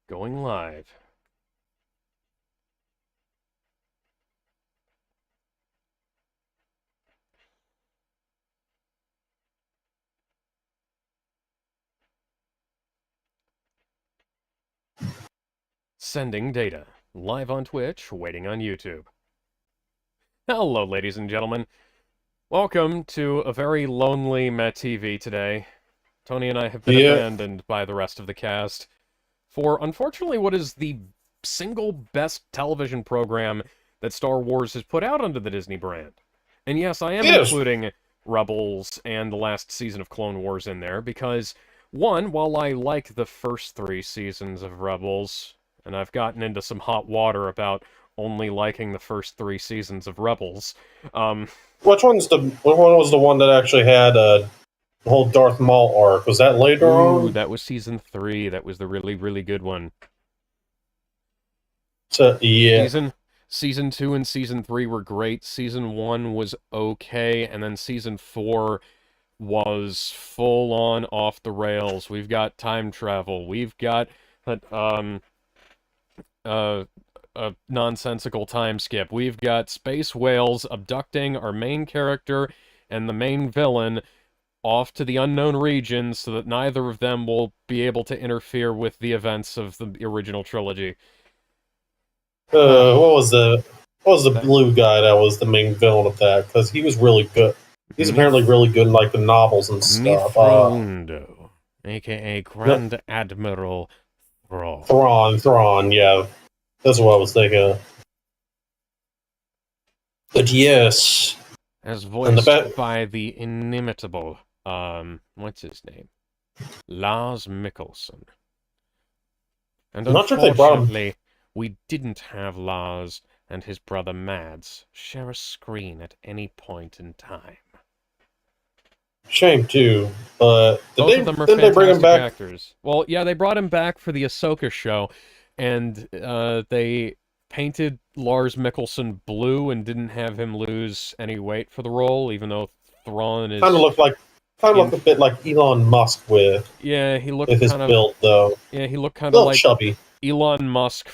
Going live. Sending data. Live on Twitch, waiting on YouTube. Hello, ladies and gentlemen. Welcome to a very lonely MehTV today. Tony and I have been Yeah, abandoned by the rest of the cast for, unfortunately, what is the single best television program that Star Wars has put out under the Disney brand. And yes, I am yes. including Rebels and the last season of Clone Wars in there because, one, while I like the first 3 seasons of Rebels, and I've gotten into some hot water about only liking the first 3 seasons of Rebels, um, Which one was the one that actually had the whole Darth Maul arc? Was that later ooh, on? that was season 3, that was the really, really good one. So, yeah. Season 2 and Season 3 were great, Season 1 was okay, and then Season 4 was full on off the rails. We've got time travel. We've got uh, a nonsensical time skip. We've got space whales abducting our main character and the main villain off to the unknown regions so that neither of them will be able to interfere with the events of the original trilogy. What was the That blue guy that was the main villain of that? Because he was really good. He's apparently Mif really good in like the novels and stuff. Mifroundo, aka No, Grand Admiral Thrawn. Thrawn. Yeah, that's what I was thinking of. But yes, As and the voiced bet. by the inimitable, what's his name? Lars Mikkelsen. And I'm not sure if they brought him. unfortunately, we didn't have Lars and his brother Mads share a screen at any point in time. Shame too. But Both of them are didn't they bring him fantastic back? actors. Well, yeah, they brought him back for the Ahsoka show, and they painted Lars Mikkelsen blue and didn't have him lose any weight for the role, even though Thrawn Kind of is looked like kind of in. looked a bit like Elon Musk Yeah, with his build though. he looked A kind of little like chubby. Elon Musk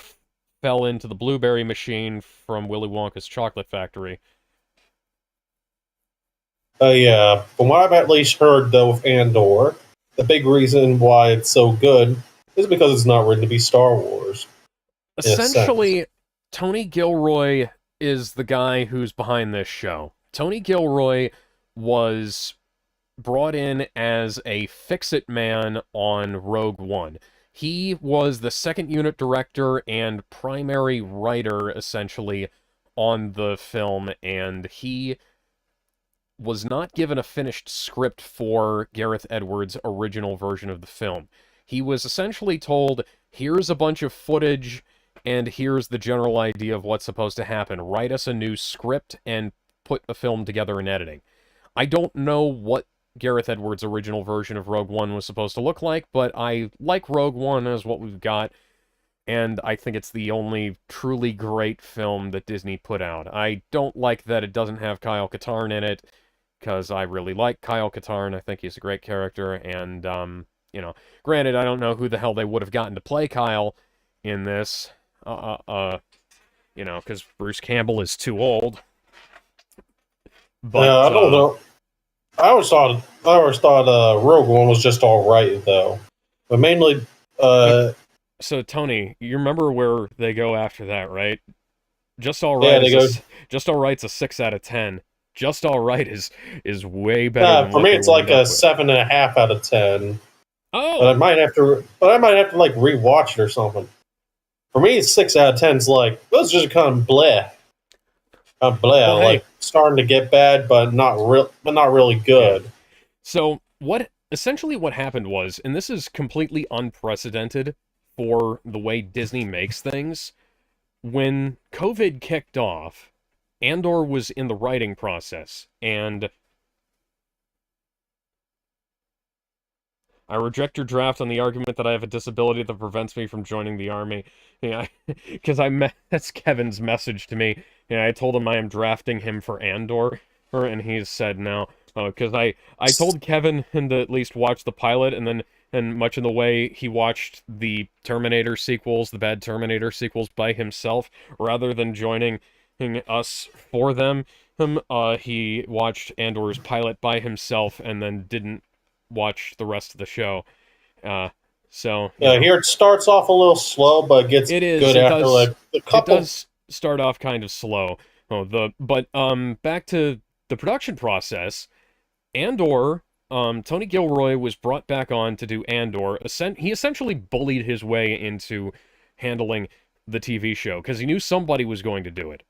fell into the blueberry machine from Willy Wonka's chocolate factory. Yeah, from what I've at least heard though with Andor, the big reason why it's so good is because it's not written to be Star Wars in a sense. Essentially, Tony Gilroy is the guy who's behind this show. Tony Gilroy was brought in as a fix-it man on Rogue One. He was the second unit director and primary writer, essentially, on the film, and he was not given a finished script for Gareth Edwards' original version of the film. He was essentially told, here's a bunch of footage, and here's the general idea of what's supposed to happen. Write us a new script and put a film together in editing. I don't know what Gareth Edwards' original version of Rogue One was supposed to look like, but I like Rogue One as what we've got, and I think it's the only truly great film that Disney put out. I don't like that it doesn't have Kyle Katarn in it, because I really like Kyle Katarn. I think he's a great character, and, granted, I don't know who the hell they would have gotten to play Kyle in this, because Bruce Campbell is too old, but, I don't know. I always thought Rogue One was just all right though, but mainly but, uh so, Tony, you remember where they go after that, right? Just yeah Alright they go. Just Alright's a 6 out of 10. Just Alright is way better than For what me they it's wound like up a with. 7.5 out of 10. But Oh! I might have to like rewatch it or something. For me, it's 6 out of 10. It's like those just kind of bleh, Well, hey, like starting to get bad, but not really yeah. good. So, essentially what happened was, and this is completely unprecedented for the way Disney makes things, when COVID kicked off, Andor was in the writing process, and I reject your draft on the argument that I have a disability that prevents me from joining the army. Yeah, because that's Kevin's message to me. Yeah, I told him I am drafting him for Andor, and he said no. Because I told Kevin him to at least watch the pilot, and then and much in the way he watched the Terminator sequels, the bad Terminator sequels, by himself, rather than joining us for them. He watched Andor's pilot by himself and then didn't watch the rest of the show. So Yeah, here it starts off a little slow, but gets good after like a couple. It does start off kind of slow. But back to the production process. Andor, Tony Gilroy was brought back on to do Andor. He essentially bullied his way into handling the TV show because he knew somebody was going to do it.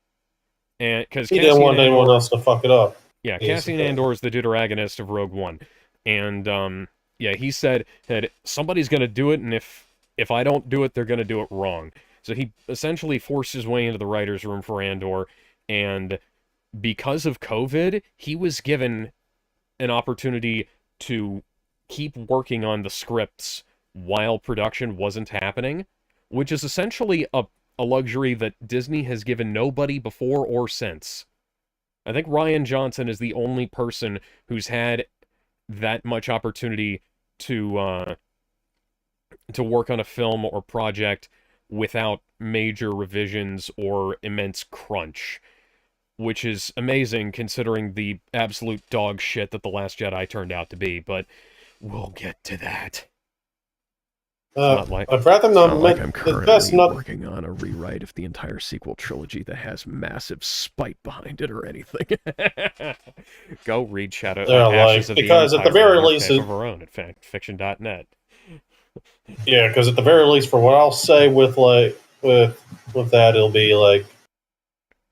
And because he didn't want anyone else to fuck it up. Yeah, Cassian Andor is the deuteragonist of Rogue One, and yeah, he said that somebody's going to do it, and if I don't do it, they're going to do it wrong. So he essentially forced his way into the writers' room for Andor, and because of COVID, he was given an opportunity to keep working on the scripts while production wasn't happening, which is essentially a luxury that Disney has given nobody before or since. I think Rian Johnson is the only person who's had that much opportunity to work on a film or project without major revisions or immense crunch, which is amazing considering the absolute dog shit that The Last Jedi turned out to be, but we'll get to that. I'd rather not. Like I'm currently working on a rewrite of the entire sequel trilogy that has massive spite behind it or anything. Go read Shadow Ashes of because the Empire, at the very least, of our own at fanfiction.net. Yeah, because at the very least, for what I'll say with that, it'll be like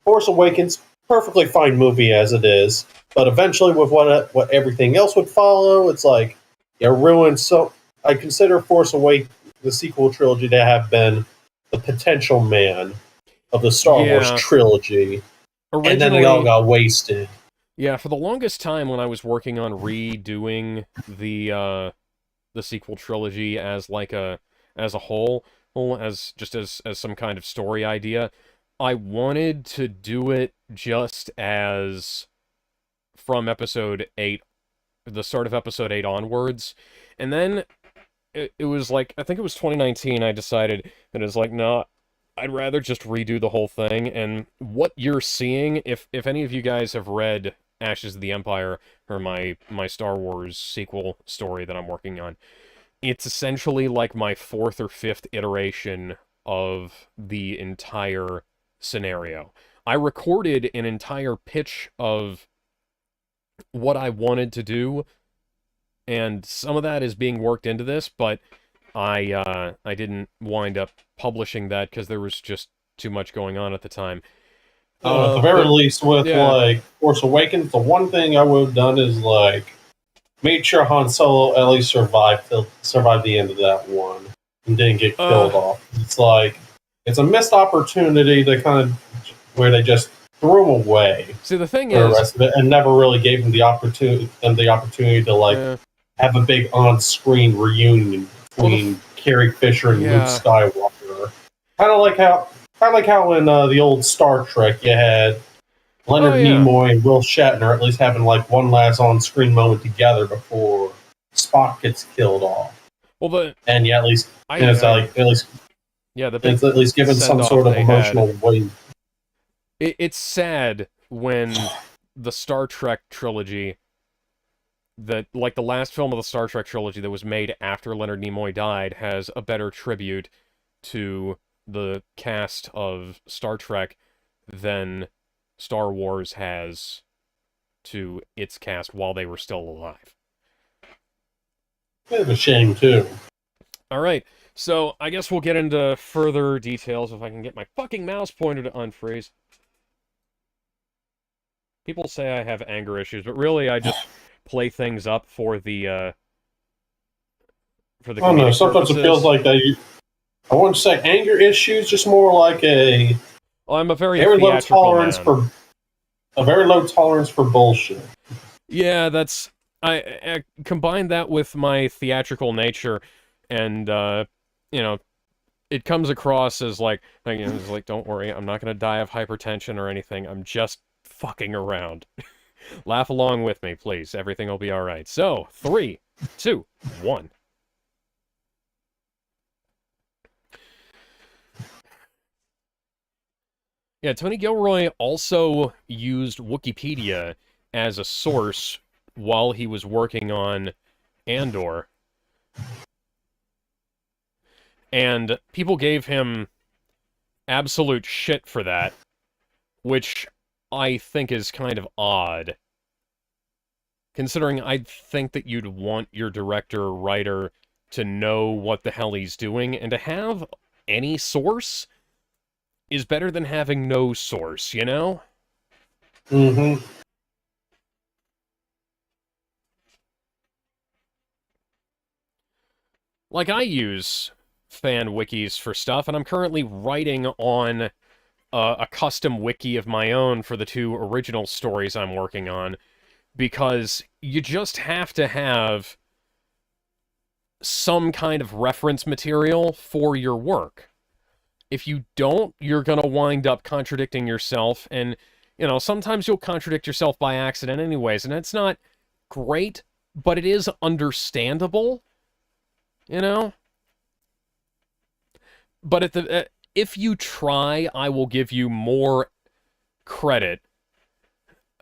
Force Awakens, perfectly fine movie as it is, but eventually with what everything else would follow, it's like it ruined so. I consider Force Awakens, the sequel trilogy, to have been the potential man of the Star Wars trilogy. Originally, and then they all got wasted. Yeah, for the longest time when I was working on redoing the sequel trilogy as a whole, as some kind of story idea, I wanted to do it just as from episode 8, the start of episode 8 onwards, and then it was like, I think it was 2019, I decided that it was like, no, I'd rather just redo the whole thing, and what you're seeing, if any of you guys have read Ashes of the Empire, or my Star Wars sequel story that I'm working on, it's essentially like my 4th or 5th iteration of the entire scenario. I recorded an entire pitch of what I wanted to do, and some of that is being worked into this, but I didn't wind up publishing that because there was just too much going on at the time. At the very least, with like Force Awakens, the one thing I would have done is like made sure Han Solo at least survived the end of that one and didn't get killed off. It's like it's a missed opportunity to kind of where they just threw him away. See, the thing is, the rest of it, and never really gave him the opportunity to like have a big on-screen reunion between Carrie Fisher and Luke Skywalker. Kind of like how in the old Star Trek you had Leonard Nimoy and Will Shatner at least having like one last on-screen moment together before Spock gets killed off. Well, at least given some sort of emotional weight. It's sad when the Star Trek trilogy, that like the last film of the Star Trek trilogy that was made after Leonard Nimoy died, has a better tribute to the cast of Star Trek than Star Wars has to its cast while they were still alive. Bit of a shame, too. Alright, so I guess we'll get into further details if I can get my fucking mouse pointer to unfreeze. People say I have anger issues, but really I just play things up for the I don't know, sometimes it feels like I wouldn't say anger issues, just more like a... Well, I'm a very low tolerance man. A very low tolerance for bullshit. Yeah, that's... I combine that with my theatrical nature, and, it comes across as like, don't worry, I'm not gonna die of hypertension or anything, I'm just fucking around. Laugh along with me, please. Everything will be alright. So, 3, 2, 1. Yeah, Tony Gilroy also used Wikipedia as a source while he was working on Andor. And people gave him absolute shit for that, which I think is kind of odd. Considering I'd think that you'd want your director or writer to know what the hell he's doing, and to have any source is better than having no source, you know? Mm-hmm. Like, I use fan wikis for stuff, and I'm currently writing on a custom wiki of my own for the 2 original stories I'm working on, because you just have to have some kind of reference material for your work. If you don't, you're gonna wind up contradicting yourself, and, you know, sometimes you'll contradict yourself by accident anyways, and it's not great, but it is understandable, you know? But if you try, I will give you more credit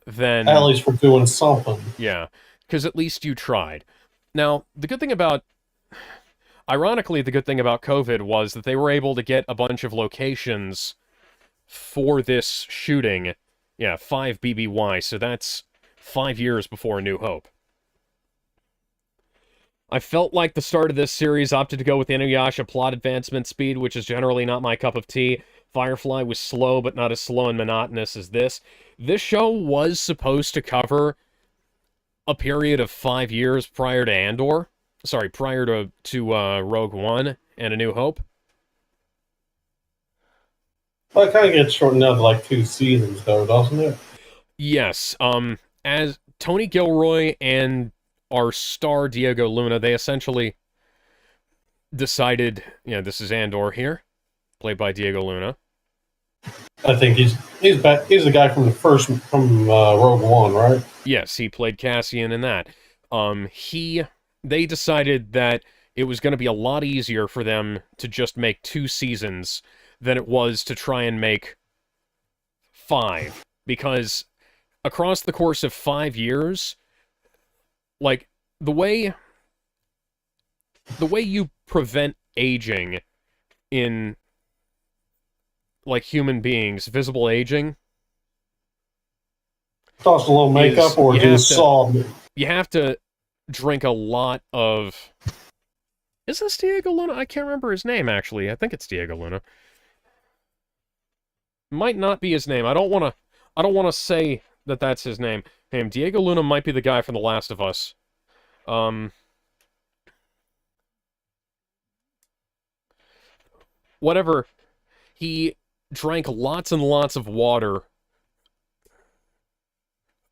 than... At least for doing something. Yeah, because at least you tried. Now, the good thing about... Ironically, the good thing about COVID was that they were able to get a bunch of locations for this shooting. Yeah, 5 BBY, so that's 5 years before A New Hope. I felt like the start of this series opted to go with Inuyasha plot advancement speed, which is generally not my cup of tea. Firefly was slow, but not as slow and monotonous as this. This show was supposed to cover a period of 5 years prior to Andor. Sorry, prior to Rogue One and A New Hope. Well, it kind of gets shortened down to like 2 seasons, though, doesn't it? Yes, as Tony Gilroy and our star Diego Luna, they essentially decided, you know, this is Andor here, played by Diego Luna. I think he's back. He's the guy from Rogue One, right? Yes, he played Cassian in that. They decided that it was going to be a lot easier for them to just make 2 seasons than it was to try and make 5, because across the course of 5 years, like, the way you prevent aging in, like, human beings, visible aging, Toss a little makeup or just solve it. You have to drink a lot of... Is this Diego Luna? I can't remember his name, actually. I think it's Diego Luna. Might not be his name. I don't want to say that that's his name. Hey, Diego Luna might be the guy from The Last of Us. Whatever. He drank lots and lots of water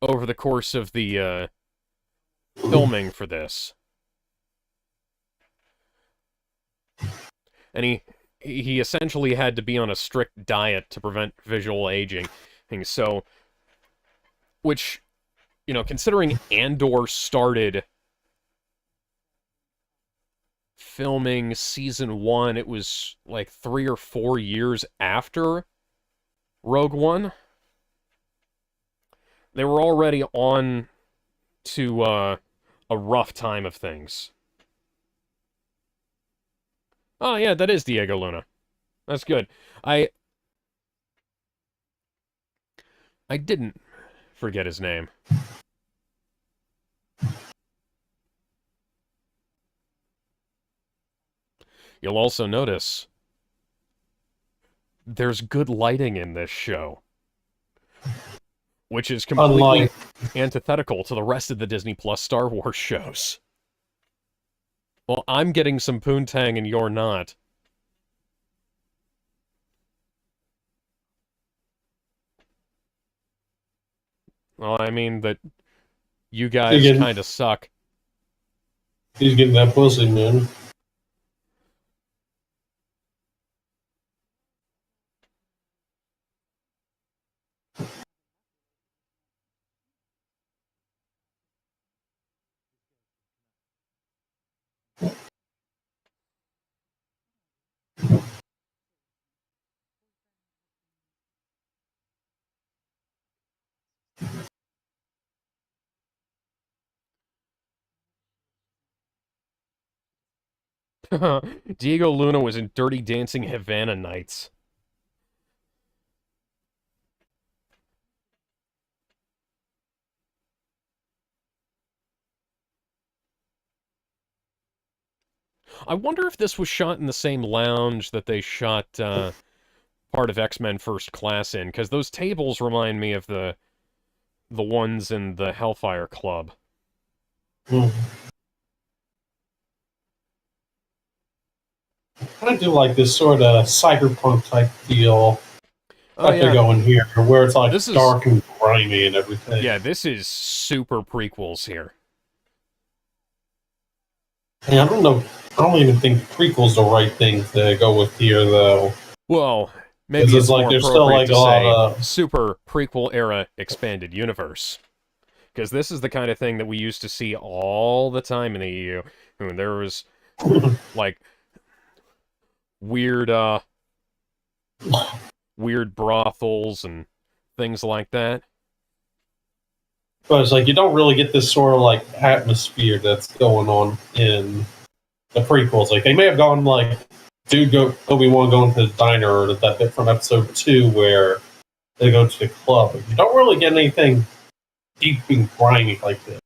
over the course of the filming for this. And he essentially had to be on a strict diet to prevent visual aging. So, which, you know, considering Andor started filming season 1, it was like 3 or 4 years after Rogue One. They were already on to a rough time of things. Oh, yeah, that is Diego Luna. That's good. I didn't forget his name. You'll also notice there's good lighting in this show, which is completely antithetical to the rest of the Disney Plus Star Wars shows. Well, I'm getting some poontang and you're not. Well, I mean that you guys kind of suck. He's getting that pussy, man. Diego Luna was in Dirty Dancing Havana Nights. I wonder if this was shot in the same lounge that they shot part of X-Men First Class in, because those tables remind me of the ones in the Hellfire Club. I do like this sort of cyberpunk type feel that they're going here, where it's like dark and grimy and everything. Yeah, this is super prequels here. Hey, I don't know. I don't even think prequel's the right thing to go with here, though. Well, maybe it's like more there's still appropriate like to a say lot of super prequel era expanded universe. Because this is the kind of thing that we used to see all the time in the EU. When there was, like, weird brothels and things like that. But it's like you don't really get this sort of like atmosphere that's going on in the prequels. Like they may have gone like, Obi-Wan going to the diner, or that bit from episode 2 where they go to the club. But you don't really get anything deep and grimy like this.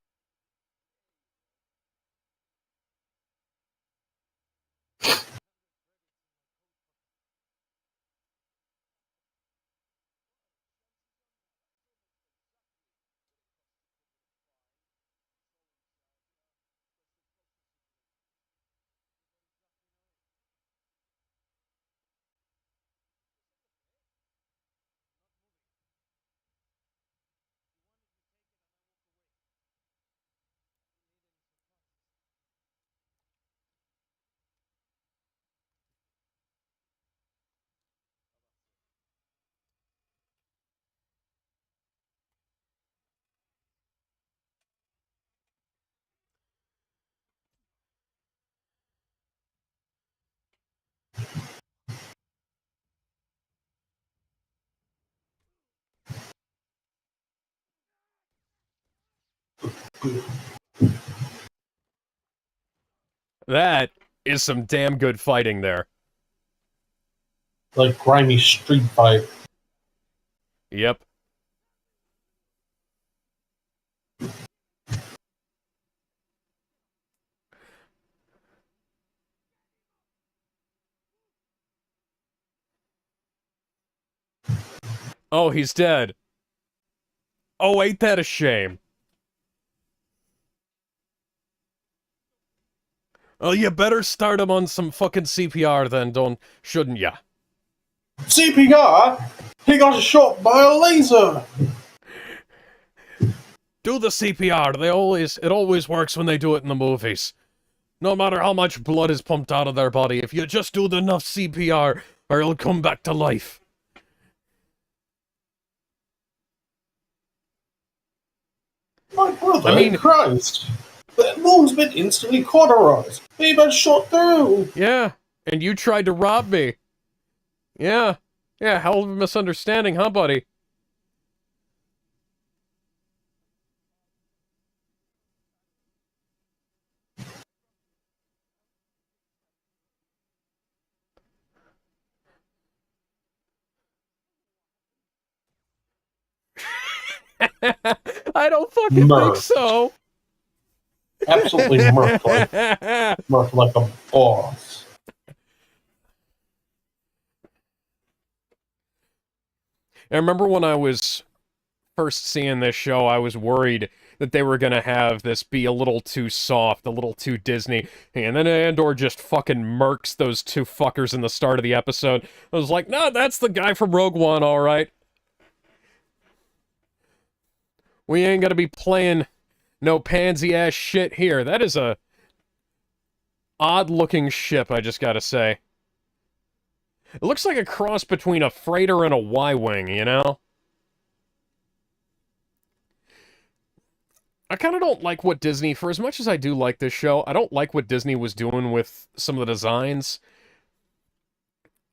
That is some damn good fighting there. Like grimy street fight. Yep. Oh, he's dead. Oh, ain't that a shame? Oh, you better start him on some fucking CPR then, shouldn't ya? CPR? He got shot by a laser! Do the CPR. It always works when they do it in the movies. No matter how much blood is pumped out of their body, if you just do enough CPR, or he'll come back to life. My brother in Christ! That wound's been instantly cauterized. He been shot through. Yeah, and you tried to rob me. Yeah, hell of a misunderstanding, huh, buddy? I don't fucking think so. Absolutely murked like a boss. I remember when I was first seeing this show, I was worried that they were gonna have this be a little too soft, a little too Disney, and then Andor just fucking murks those two fuckers in the start of the episode. I was like, no, that's the guy from Rogue One, alright. We ain't gonna be playing no pansy-ass shit here. That is a odd-looking ship, I just gotta say. It looks like a cross between a freighter and a Y-Wing, you know? I kind of don't like what Disney, for as much as I do like this show, I don't like what Disney was doing with some of the designs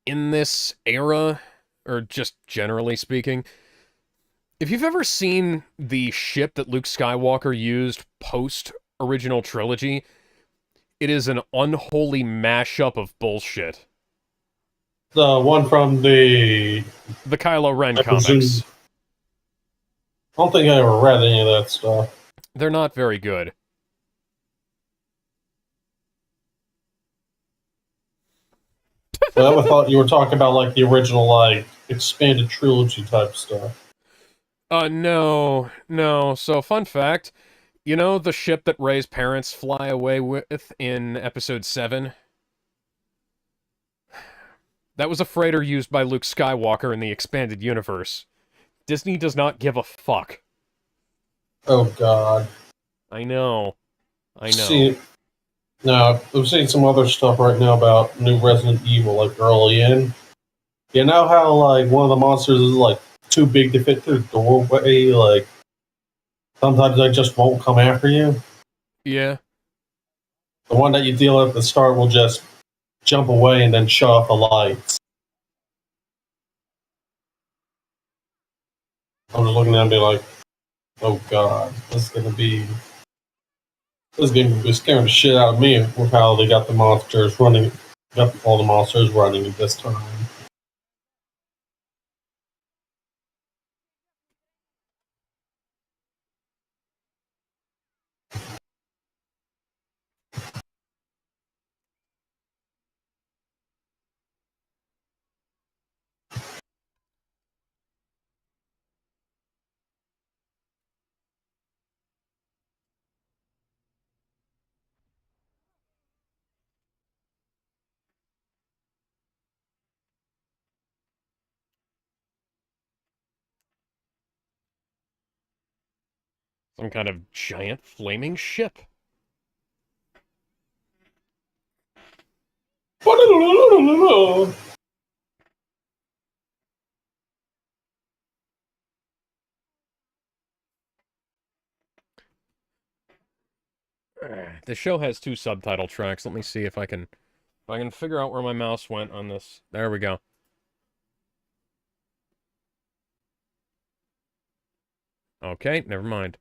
in this era, or just generally speaking. If you've ever seen the ship that Luke Skywalker used post-original trilogy, It is an unholy mashup of bullshit. The one from the Kylo Ren I presume- comics. I don't think I ever read any of that stuff. They're not very good. But I thought you were talking about like the original like expanded trilogy type stuff. No. So, fun fact, you know the ship that Rey's parents fly away with in Episode 7? That was a freighter used by Luke Skywalker in the expanded universe. Disney does not give a fuck. Oh God. I know. See, now I'm seeing some other stuff right now about new Resident Evil, like early in. You know how like one of the monsters is like too big to fit through the doorway? Like sometimes they just won't come after you. Yeah. The one that you deal with at the start will just jump away and then shut off the lights. I'm just looking at it and be like, oh God, this is gonna be scaring the shit out of me with how they got all the monsters running at this time. Some kind of giant flaming ship. The show has 2 subtitle tracks. Let me see if I can figure out where my mouse went on this. There we go. Okay, never mind.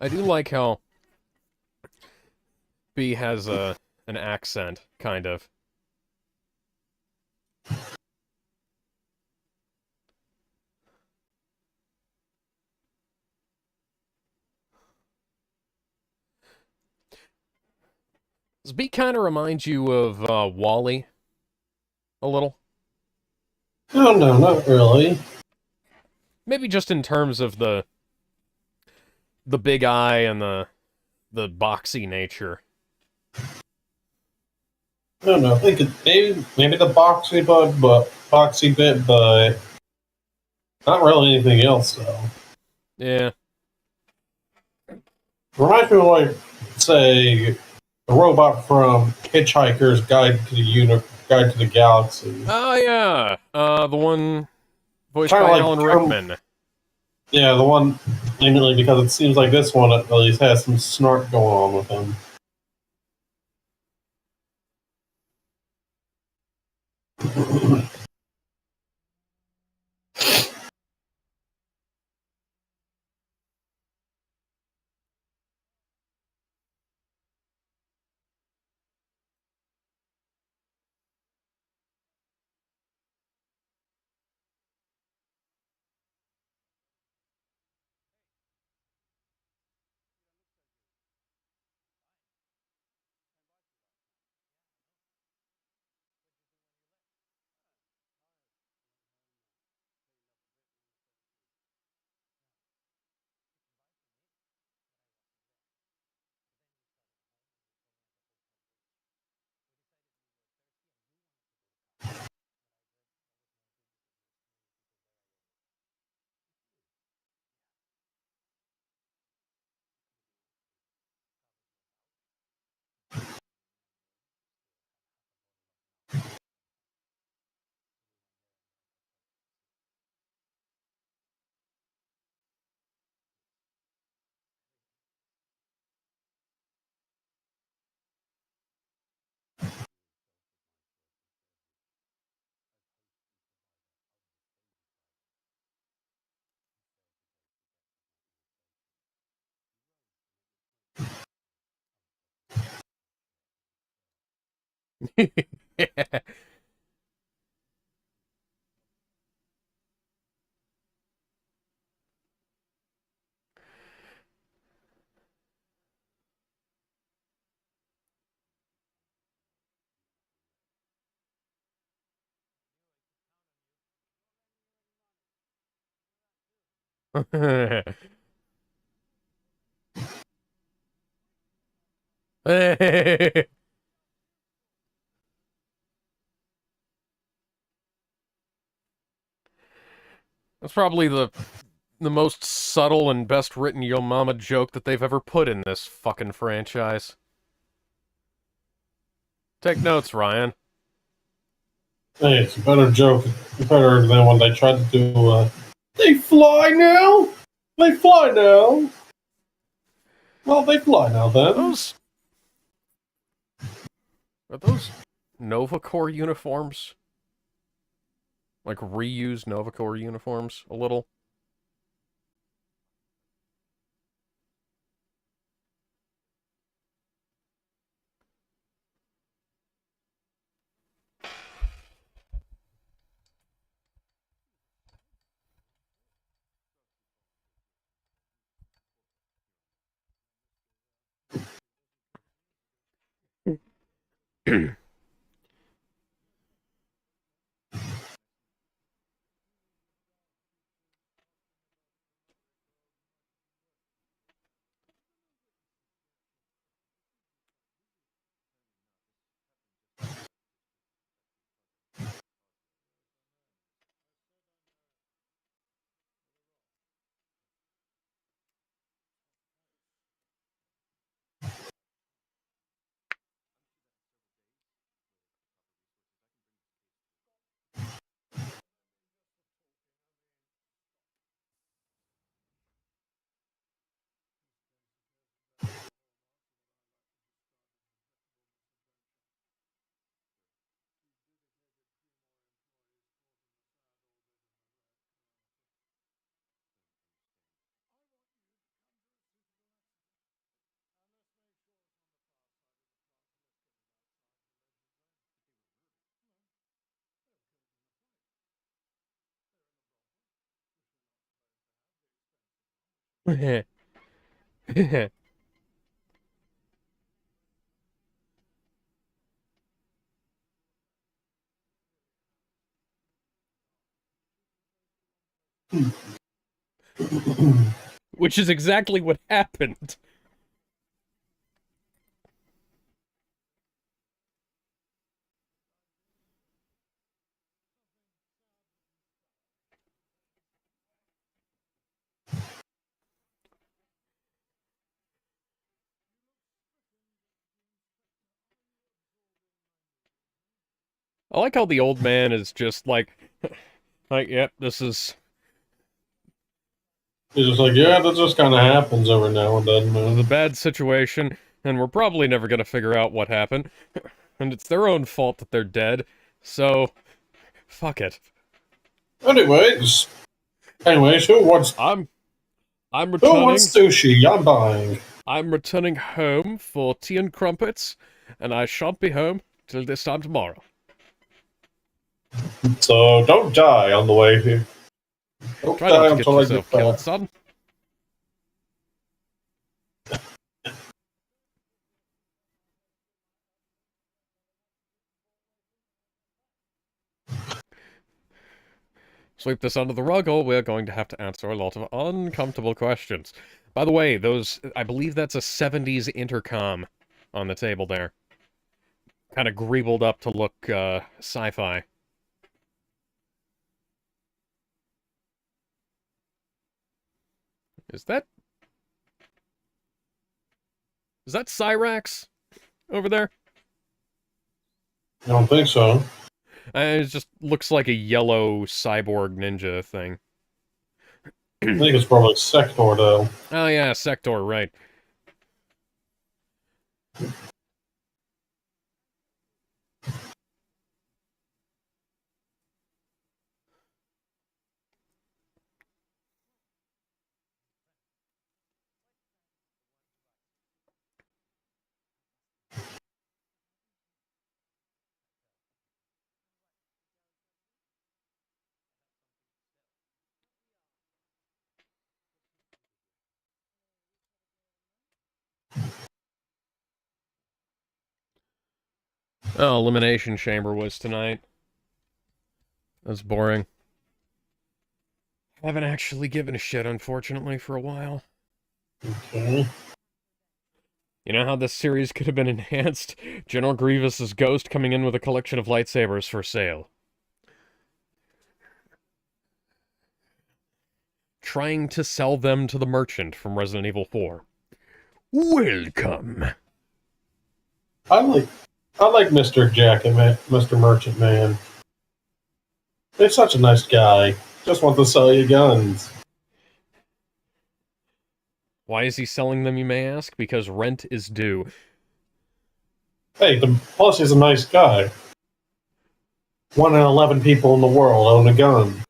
I do like how B has an accent, kind of. Does B kind of remind you of Wally a little? Oh no, not really. Maybe just in terms of the big eye and the boxy nature. I don't know. I think maybe the boxy bit, but not really anything else though. Yeah. Reminds me of like, say, the robot from Hitchhiker's Guide to the Galaxy. Oh yeah. The one voiced Kinda by like Alan Rickman. Yeah, the one mainly because it seems like this one at least has some snark going on with him. That's probably the most subtle and best written Yo Mama joke that they've ever put in this fucking franchise. Take notes, Ryan. Hey, it's a better joke. Better than when they tried to do, they fly now? They fly now? Well, they fly now then. Are those Nova Corps uniforms? Like reused Nova Corps uniforms a little? Which is exactly what happened. I like how the old man is just like, yep, this is He's just like, yeah, that just kind of happens every now and then, a man. bad situation, and we're probably never gonna figure out what happened. And it's their own fault that they're dead, so fuck it. Anyways, I'm who returning. wants sushi? I'm buying. I'm returning home for tea and crumpets, and I shan't be home till this time tomorrow. So don't die on the way here. Don't Try not die to get until I yourself get back. killed, son. Sweep this under the rug, or we're going to have to answer a lot of uncomfortable questions. By the way, I believe that's a 70s intercom on the table there. Kind of greebled up to look, sci-fi. Is that Cyrax over there? I don't think so. It just looks like a yellow cyborg ninja thing. I think it's probably Sector, though. Oh yeah, Sector, right. Oh, Elimination Chamber was tonight. That's boring. Haven't actually given a shit, unfortunately, for a while. Okay. You know how this series could have been enhanced? General Grievous's ghost coming in with a collection of lightsabers for sale. Trying to sell them to the merchant from Resident Evil 4. Welcome! I like Mr. Jacket Man, Mr. Merchant Man. He's such a nice guy. Just want to sell you guns. Why is he selling them, you may ask? Because rent is due. Hey, plus he's a nice guy. 1 in 11 people in the world own a gun.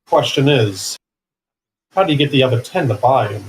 Question is, how do you get the other 10 to buy them?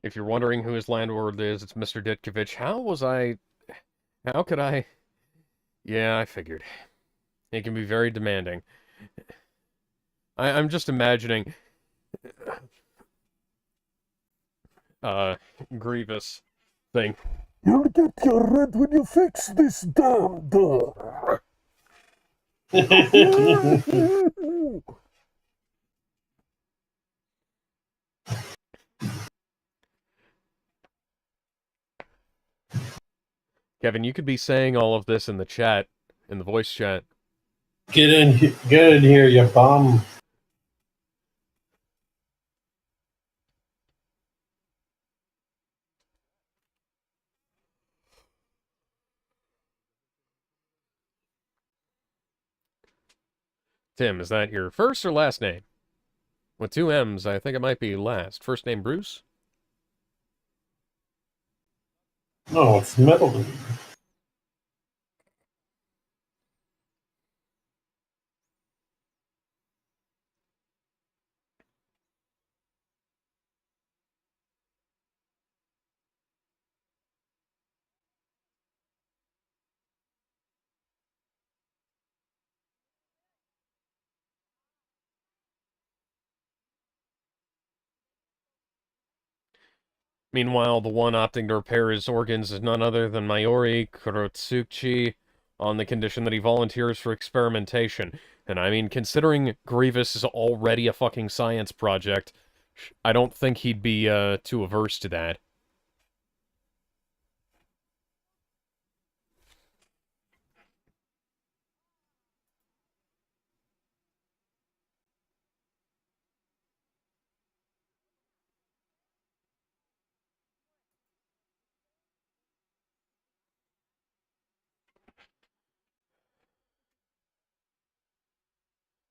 If you're wondering who his landlord is, it's Mr. Ditkovich. How could I... Yeah, I figured. He can be very demanding. I'm just imagining... Grievous thing. You'll get your rent when you fix this damn door. Kevin, you could be saying all of this in the chat, in the voice chat. Get in here, you bum. Tim, is that your first or last name? With 2 M's, I think it might be last. First name Bruce? No, it's middle name. Meanwhile, the one opting to repair his organs is none other than Mayuri Kurotsuchi, on the condition that he volunteers for experimentation. And I mean, considering Grievous is already a fucking science project, I don't think he'd be, too averse to that.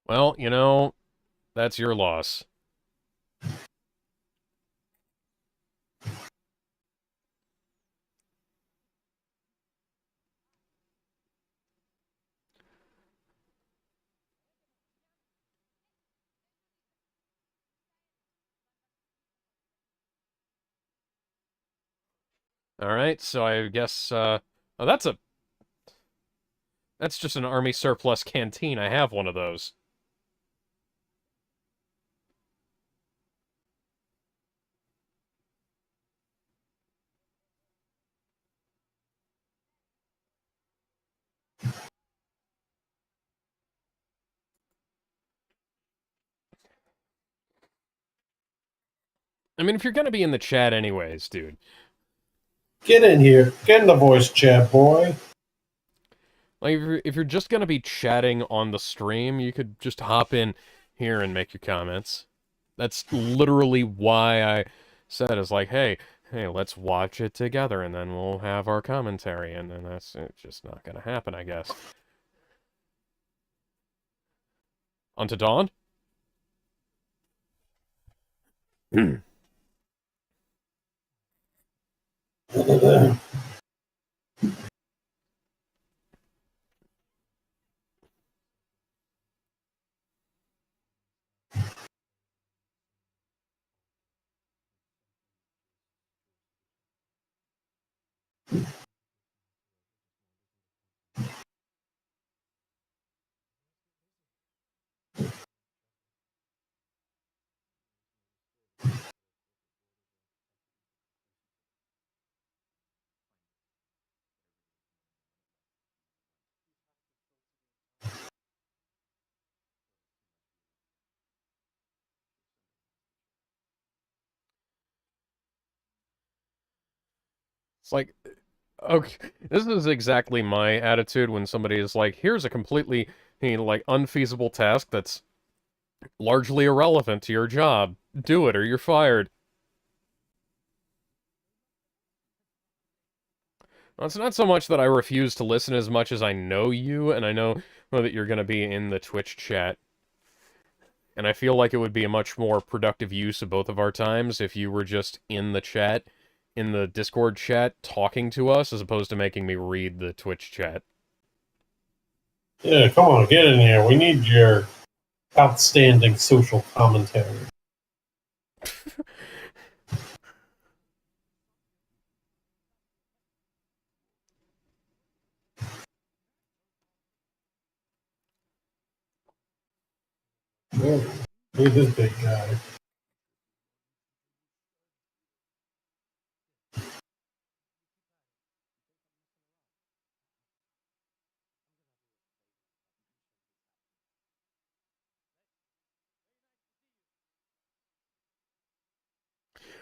Well, you know, that's your loss. Alright, so I guess, oh, that's just an army surplus canteen. I have one of those. I mean, if you're gonna be in the chat anyways, dude, Get in here. Get in the voice chat, boy. Like, if you're just gonna be chatting on the stream, you could just hop in here and make your comments. That's literally why I said, is like, hey, let's watch it together, and then we'll have our commentary, and then that's it's just not gonna happen, I guess. Unto Dawn? It's like, okay, this is exactly my attitude when somebody is like, here's a completely, like, unfeasible task that's largely irrelevant to your job. Do it or you're fired. Well, it's not so much that I refuse to listen as much as I know you, and I know that you're going to be in the Twitch chat. And I feel like it would be a much more productive use of both of our times if you were just in the chat, in the Discord chat, talking to us, as opposed to making me read the Twitch chat. Yeah, come on, get in here. We need your outstanding social commentary. Yeah, look at this big guy.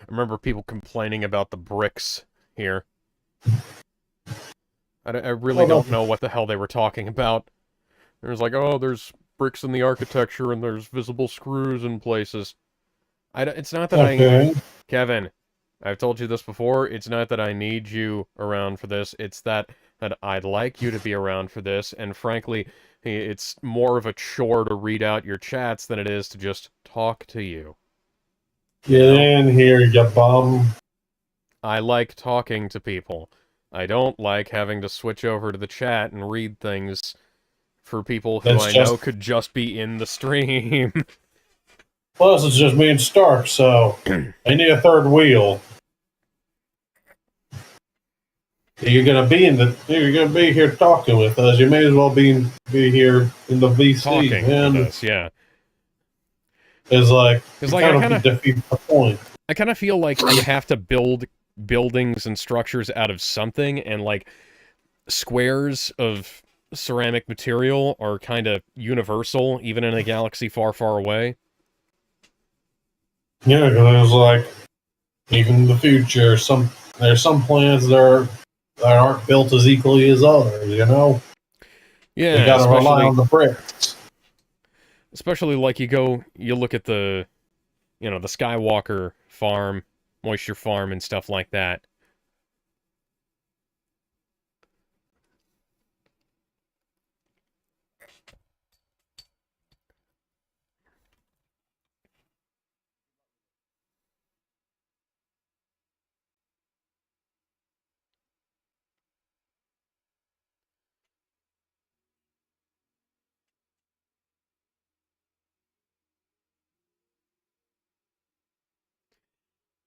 I remember people complaining about the bricks here. I really don't know what the hell they were talking about. It was like, oh, there's bricks in the architecture and there's visible screws in places. It's not that Kevin, I've told you this before, it's not that I need you around for this, it's that I'd like you to be around for this, and frankly, it's more of a chore to read out your chats than it is to just talk to you. Get in here, you bum. I like talking to people. I don't like having to switch over to the chat and read things for people who I know could just be in the stream. Plus, it's just me and Stark, so I need a third wheel. You're gonna be here talking with us. You may as well be here in the VC. Talking with us, yeah. It's like I kind of defeat the point. I kind of feel like you have to build buildings and structures out of something, and like squares of ceramic material are kind of universal, even in a galaxy far, far away. Yeah, because it's like even in the future, there's some planets that aren't built as equally as others. You know. Yeah, you gotta rely on the bricks. Especially like you look at the, the Skywalker farm, moisture farm, and stuff like that.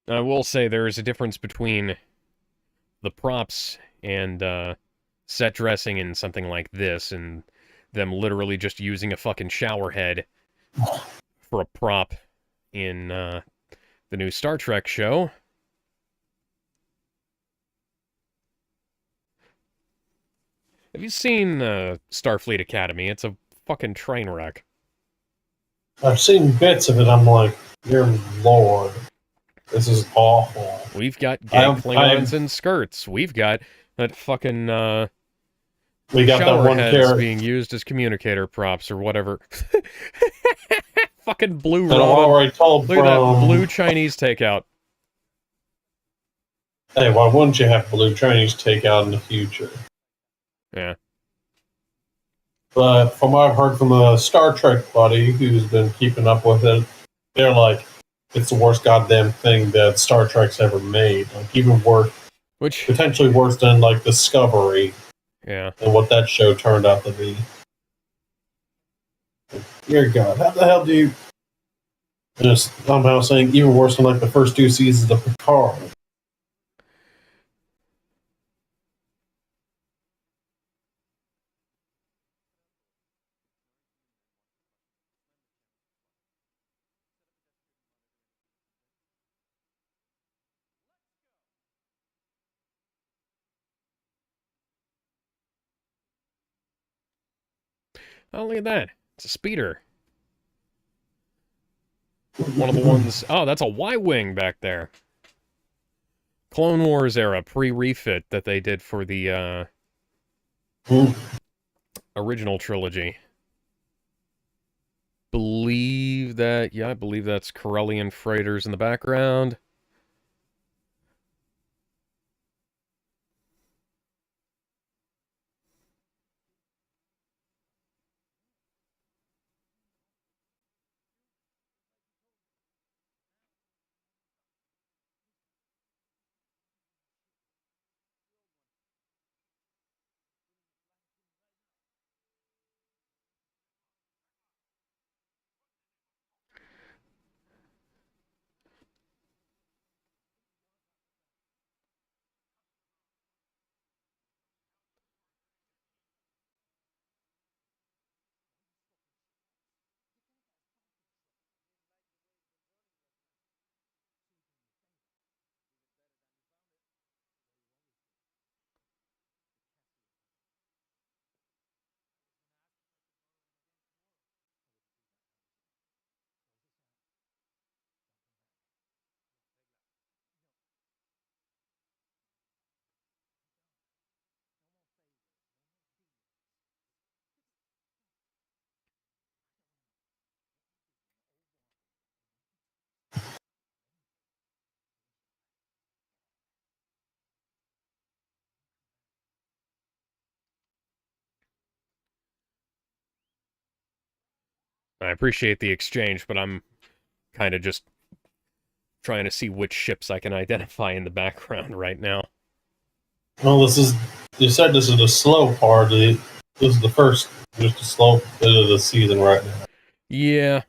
I will say there is a difference between the props and set dressing in something like this, and them literally just using a fucking shower head for a prop in the new Star Trek show. Have you seen Starfleet Academy? It's a fucking train wreck. I've seen bits of it. I'm like, dear Lord. This is awful. We've got gay I'm- Klingons in skirts. We've got that fucking We got that shower one heads character. being used as communicator props or whatever. Fucking blue And I ramen. already told Look at that from- blue Chinese takeout. Hey, why wouldn't you have blue Chinese takeout in the future? Yeah. But from what I've heard from the Star Trek buddy who's been keeping up with it, they're like, it's the worst goddamn thing that Star Trek's ever made. Like, even worse, Which, potentially worse than, like, Discovery yeah. and what that show turned out to be. Dear God, how the hell do you... Just somehow saying even worse than, like, the first 2 seasons of Picard. Oh, look at that. It's a speeder. One of the ones... Oh, that's a Y-Wing back there. Clone Wars era pre-refit that they did for the original trilogy. Believe that... Yeah, I believe that's Corellian freighters in the background. I appreciate the exchange, but I'm kind of just trying to see which ships I can identify in the background right now. Well, this is... You said this is the slow part. This is the first, just a slow bit of the season right now. Yeah.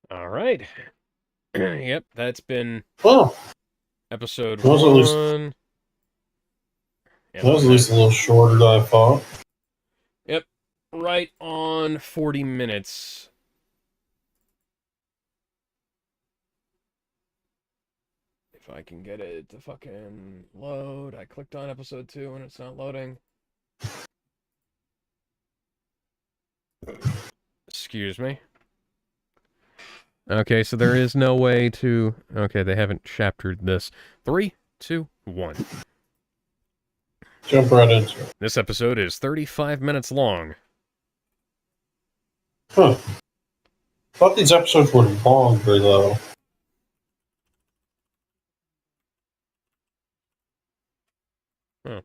All right. Yep, that's been Well, episode That was at least- 1. Yep, that was at least a little shorter than I thought. Yep, right on 40 minutes. If I can get it to fucking load. I clicked on episode 2 and it's not loading. Excuse me. Okay, so there is no way to... Okay, they haven't chaptered this. 3, 2, 1. Jump right into it. This episode is 35 minutes long. Huh. Thought these episodes were longer, though. Huh.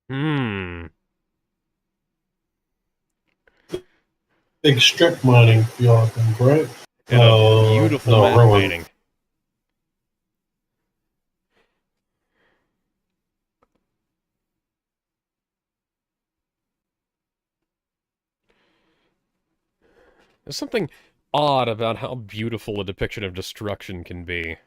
Hmm. Big strip mining feel, I think, right? And a beautiful No, map ruin. painting. There's something odd about how beautiful a depiction of destruction can be.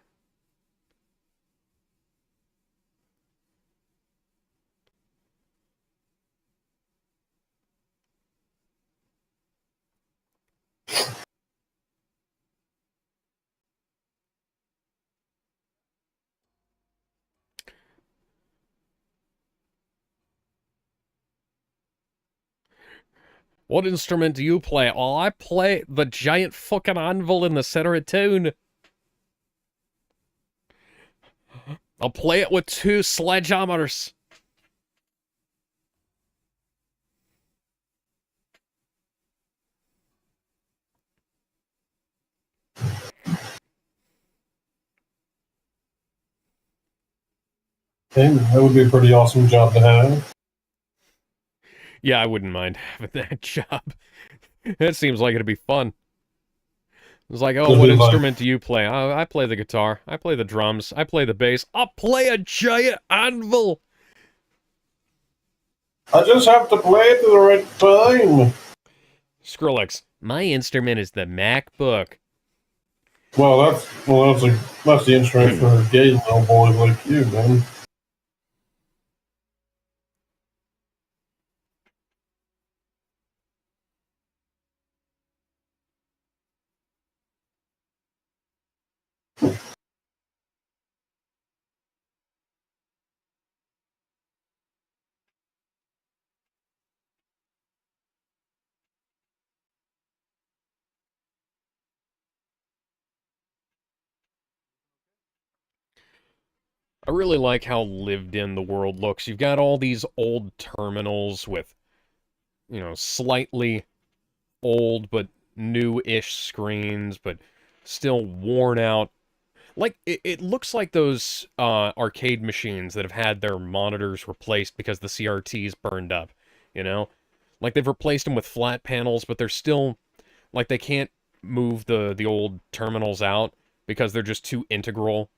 What instrument do you play? Oh, I play the giant fucking anvil in the center of town. I'll play it with 2 sledgehammers. Okay, that would be a pretty awesome job to have. Yeah, I wouldn't mind having that job. It seems like it'd be fun. It's like, oh, It'd what be like, instrument do you play? I play the guitar. I play the drums. I play the bass. I'll play a giant anvil. I just have to play it at the right time. Skrillex, my instrument is the MacBook. That's the instrument for gay little boys like you, man. I really like how lived in the world looks. You've got all these old terminals with, you know, slightly old but new-ish screens, but still worn out. Like, it looks like those arcade machines that have had their monitors replaced because the CRTs burned up, you know? Like, they've replaced them with flat panels, but they're still, like, they can't move the old terminals out because they're just too integral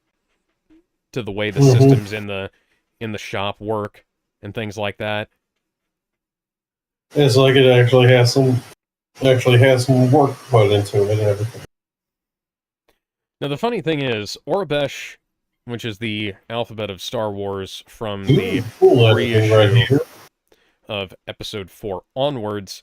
to the way the systems in the shop work and things like that. It's like it actually has some work put into it and everything. Now, the funny thing is, Orabesh, which is the alphabet of Star Wars from the Cool editing right reissue here. of Episode 4 onwards,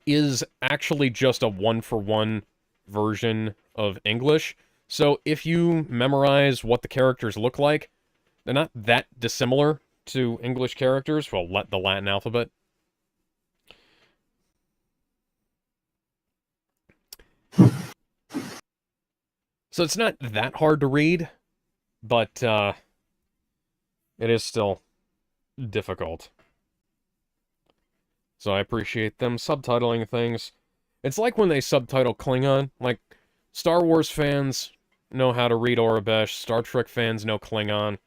is actually just a one-for-one version of English. So if you memorize what the characters look like, they're not that dissimilar to English characters, well, the Latin alphabet. So it's not that hard to read, but it is still difficult. So I appreciate them subtitling things. It's like when they subtitle Klingon. Like, Star Wars fans know how to read Aurebesh, Star Trek fans know Klingon.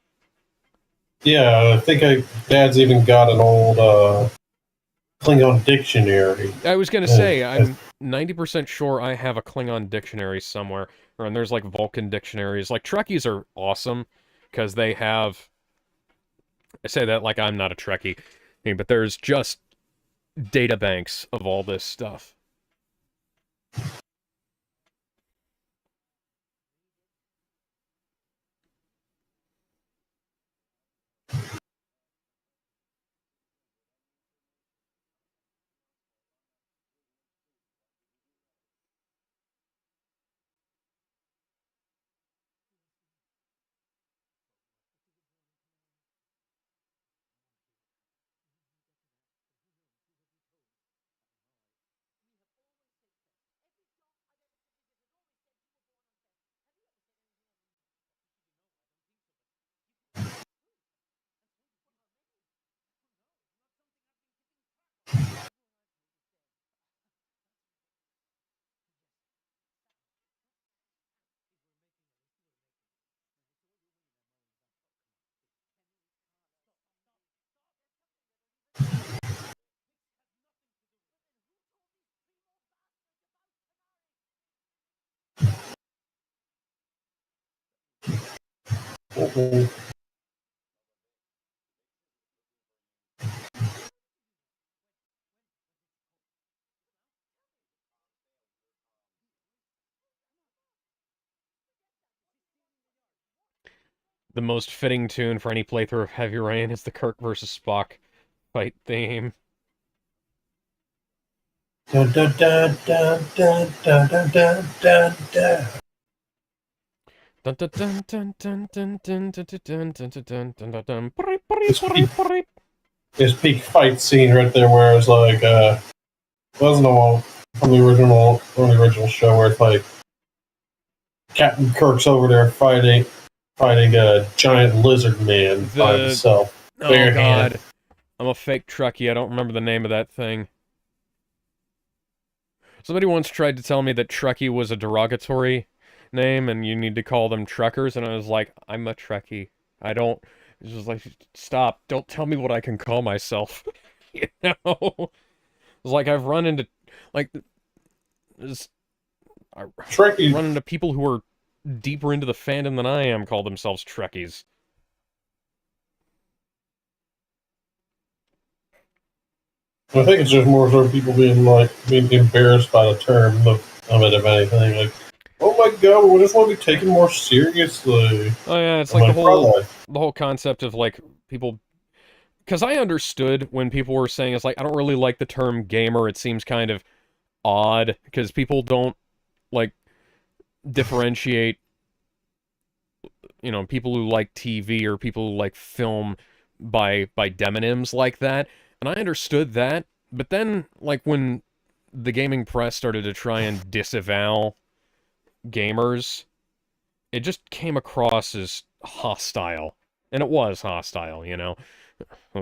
Yeah, I think Dad's even got an old Klingon dictionary. I was gonna say, I'm 90% sure I have a Klingon dictionary somewhere. And there's like Vulcan dictionaries. Like, Trekkies are awesome, because they have... I say that like I'm not a Trekkie, but there's just data banks of all this stuff. Mhm. The most fitting tune for any playthrough of Heavy Rain is the Kirk versus Spock fight theme. Dun, dun, dun, dun, dun, dun, dun, dun, dun, dun. Dun dun dun dun dun dun dun dun dun dun dun dun dun dun. This peak fight scene right there, where it's like, wasn't the one from the original show where it's like Captain Kirk's over there fighting a giant lizard man by himself. Oh Bare god, hand. I'm a fake Trekkie. I don't remember the name of that thing. Somebody once tried to tell me that Trekkie was a derogatory name and you need to call them Trekkers, and I was like, I'm a Trekkie. I don't... It's just like, stop. Don't tell me what I can call myself. You know? It's like I've run into... Like, I Trekkie. run into people who are deeper into the fandom than I am call themselves Trekkies. I think it's just more so people being embarrassed by the term of it, if anything. Like, oh my god, we just want to be taken more seriously. Oh yeah, it's I'm like like, brother, the whole concept of like people, because I understood when people were saying it's like I don't really like the term gamer. It seems kind of odd because people don't like differentiate, people who like TV or people who like film by demonyms like that. And I understood that, but then like when the gaming press started to try and disavow gamers, it just came across as hostile. And it was hostile.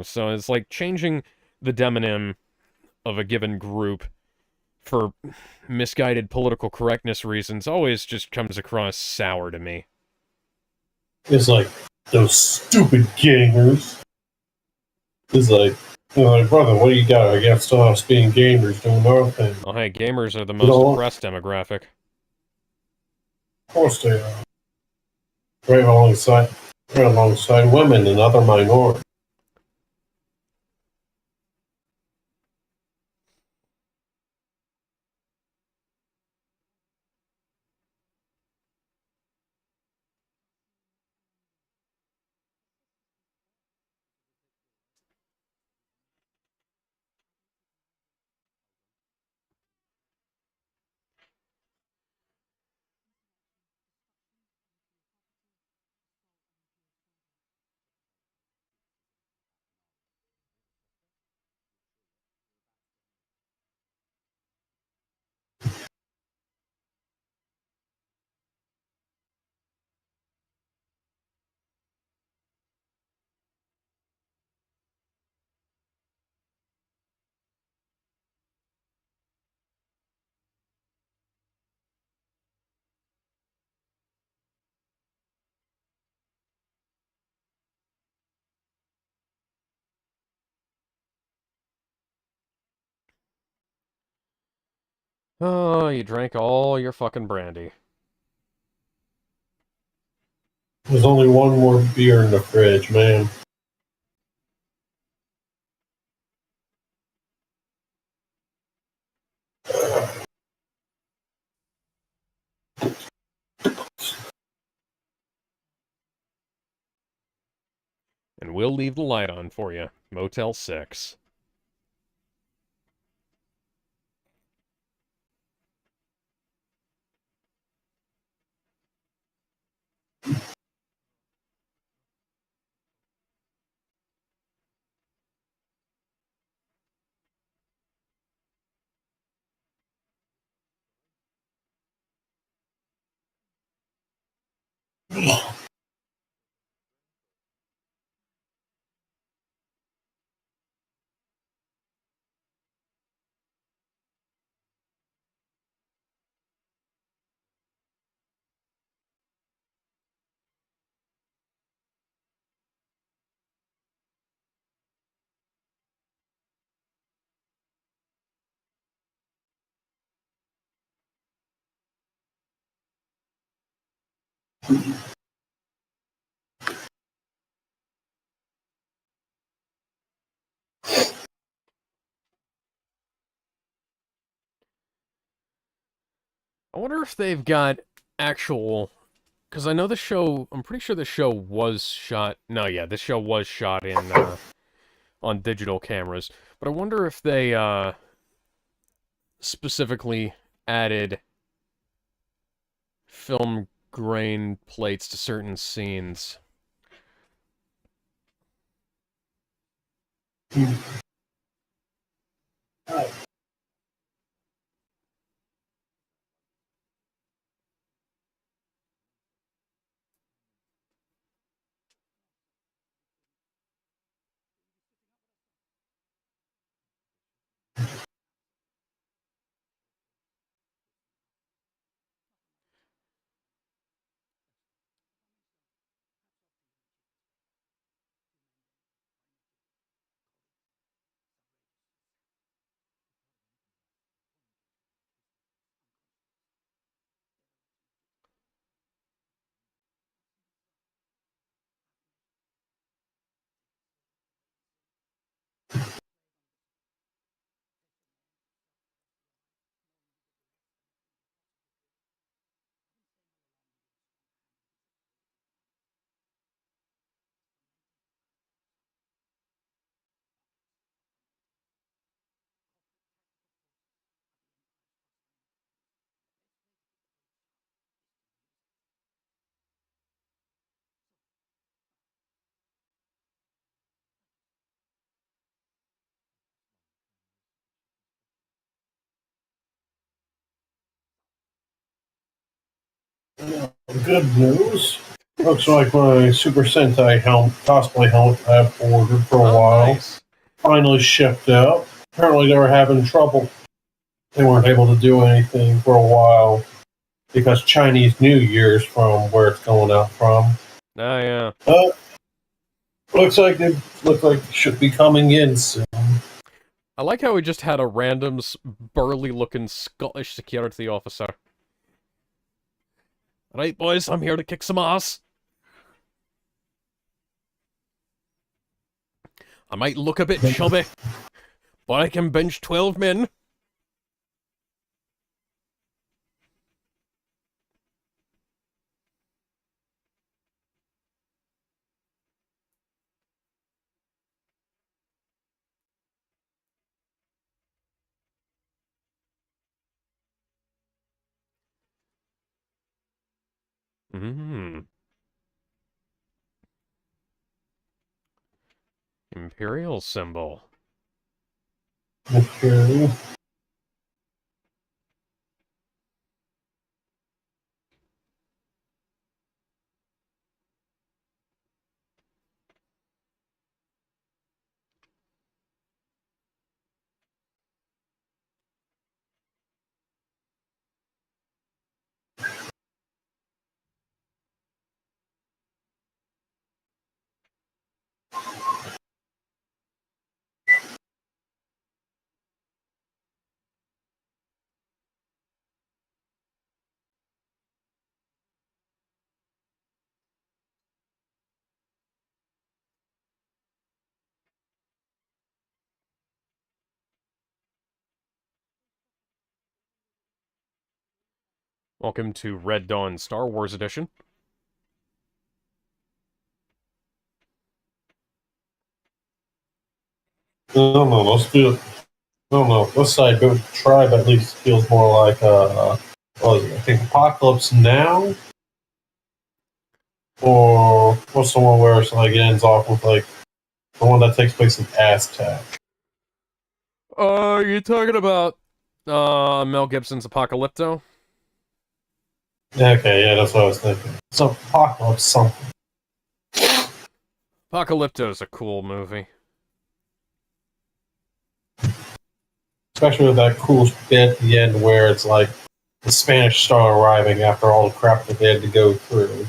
So it's like changing the demonym of a given group for misguided political correctness reasons always just comes across sour to me. it's like those stupid gamers. It's like, brother, what do you got against us being gamers doing our thing? Oh, hey, gamers are the You most know, oppressed demographic. of course they are. Right alongside women and other minorities. Oh, you drank all your fucking brandy. There's only one more beer in the fridge, man. And we'll leave the light on for you. Motel 6. I wonder if they've got actual... Because I know the show... I'm pretty sure the show was shot... No, yeah, this show was shot in, on digital cameras. But I wonder if they, specifically added film grain plates to certain scenes. Good news. Looks like my Super Sentai cosplay helmet I've ordered for a while Nice. finally shipped out. Apparently, they were having trouble. They weren't able to do anything for a while because Chinese New Year's from where it's going out from. Oh, yeah. Looks like it should be coming in soon. I like how we just had a random, burly-looking Scottish security officer. Right, boys, I'm here to kick some ass. I might look a bit chubby, but I can bench 12 men. Mm. Imperial symbol. Okay. Welcome to Red Dawn Star Wars Edition. No, no, let's do it. No, no, let's say go Tribe at least feels more like what was it? I think Apocalypse Now, or what's the one where it's like it ends off with like the one that takes place in Aztec. You're talking about Mel Gibson's Apocalypto? Okay, yeah, that's what I was thinking. So Apocalypse something. Apocalypto's a cool movie. Especially with that cool bit at the end where it's like the Spanish start arriving after all the crap that they had to go through.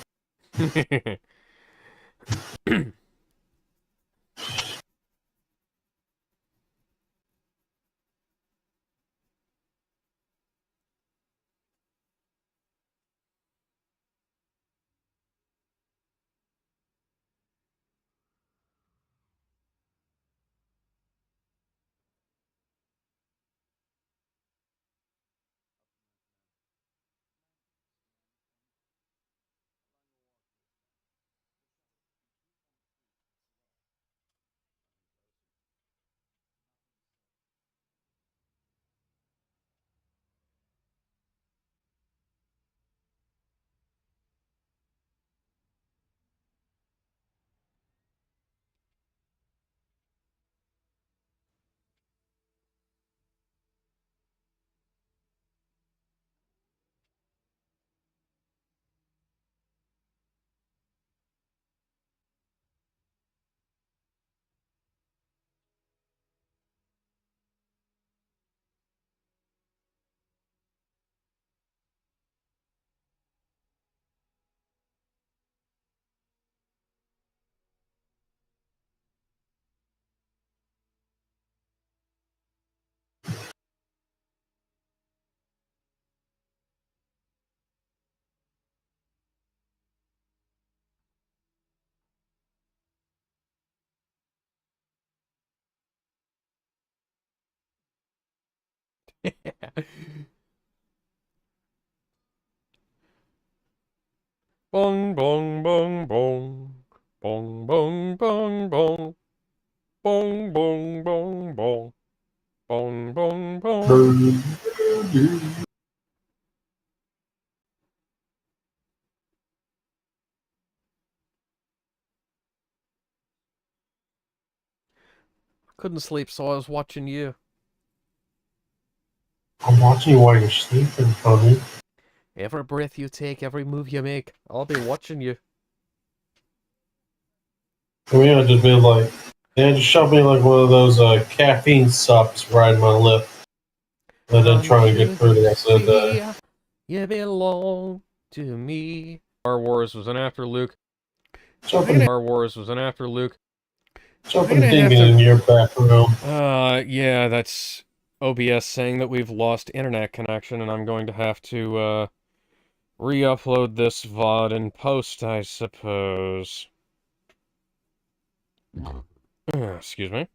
Bong bong bong bong. Bong bong bong bong. Bong bong bong bong. Bong bong bong. Couldn't sleep, so I was watching you. I'm watching you while you're sleeping, honey. Every breath you take, every move you make, I'll be watching you. I mean, I just been like, yeah, just shove me like one of those caffeine sups right in my lip, and then Can't trying to get you through the rest of the see day. you belong to me? Star Wars was an after Luke. Jumping, Star Wars was an after Luke. jumping, gonna have dinging to- in your background. Yeah, that's OBS saying that we've lost internet connection, and I'm going to have to, re-upload this VOD in post, I suppose. Excuse me.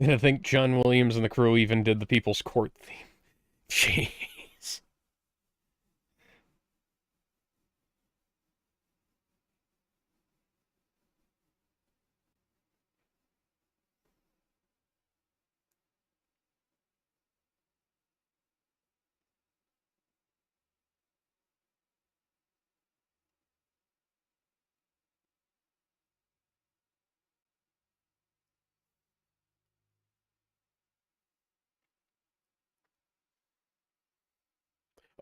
And I think John Williams and the crew even did the People's Court theme. Jeez.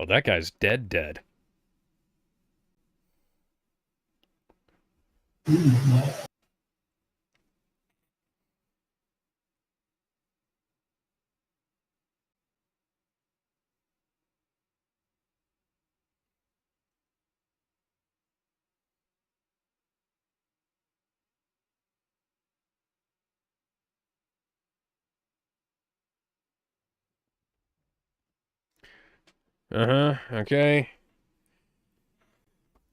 Oh, that guy's dead. Uh-huh, okay.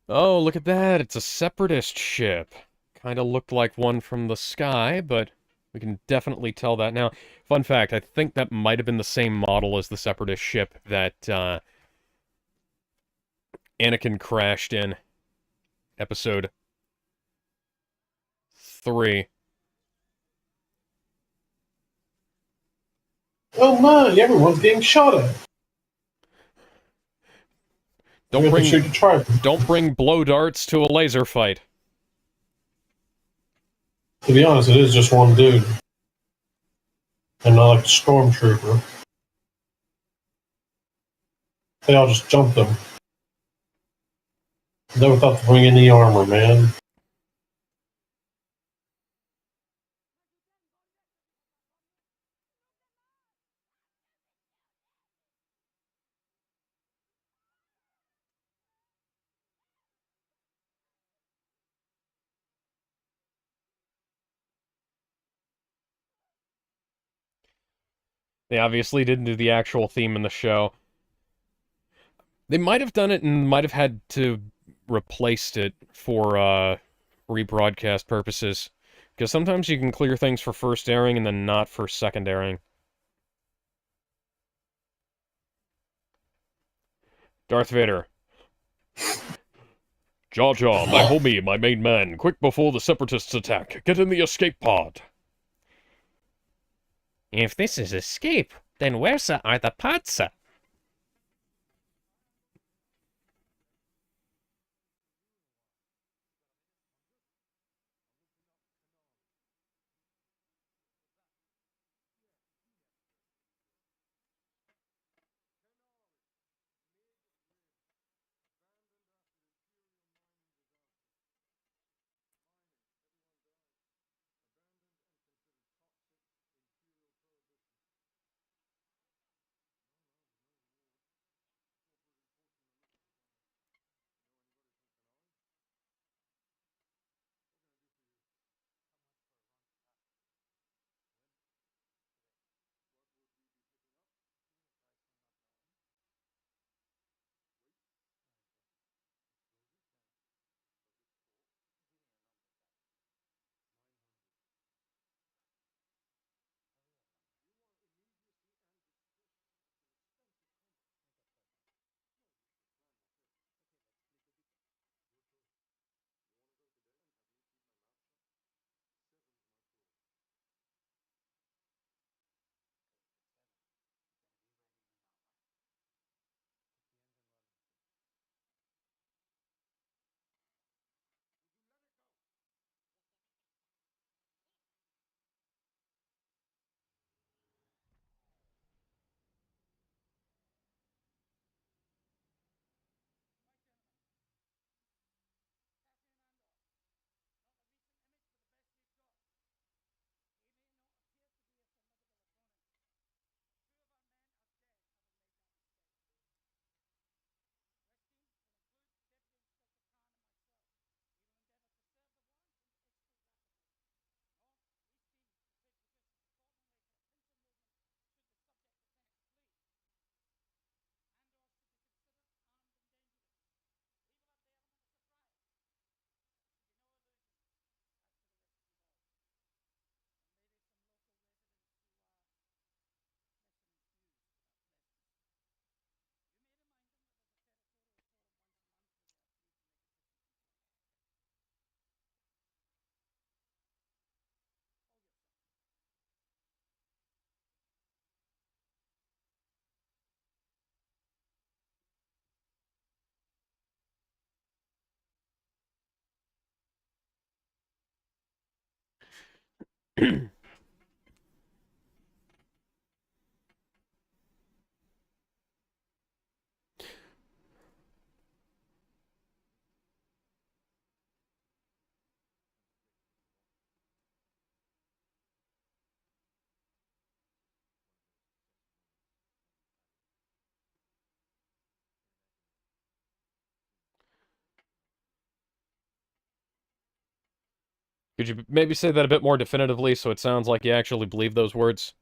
Oh, look at that. It's a separatist ship. Kind of looked like one from the sky, but we can definitely tell that now. Fun fact, I think that might have been the same model as the separatist ship that Anakin crashed in episode 3. Oh my, everyone's getting shot at. Don't Shoot the Trident. don't bring blow darts to a laser fight. To be honest, it is just one dude. And not like the Stormtrooper. They all just jumped him. Never thought to bring in the armor, man. They obviously didn't do the actual theme in the show. They might have done it and might have had to replace it for rebroadcast purposes. Because sometimes you can clear things for first airing and then not for second airing. Darth Vader. Jar Jar, my homie, my main man, quick before the Separatists attack. Get in the escape pod. If this is escape, then where are the pods? Could you maybe say that a bit more definitively so it sounds like you actually believe those words?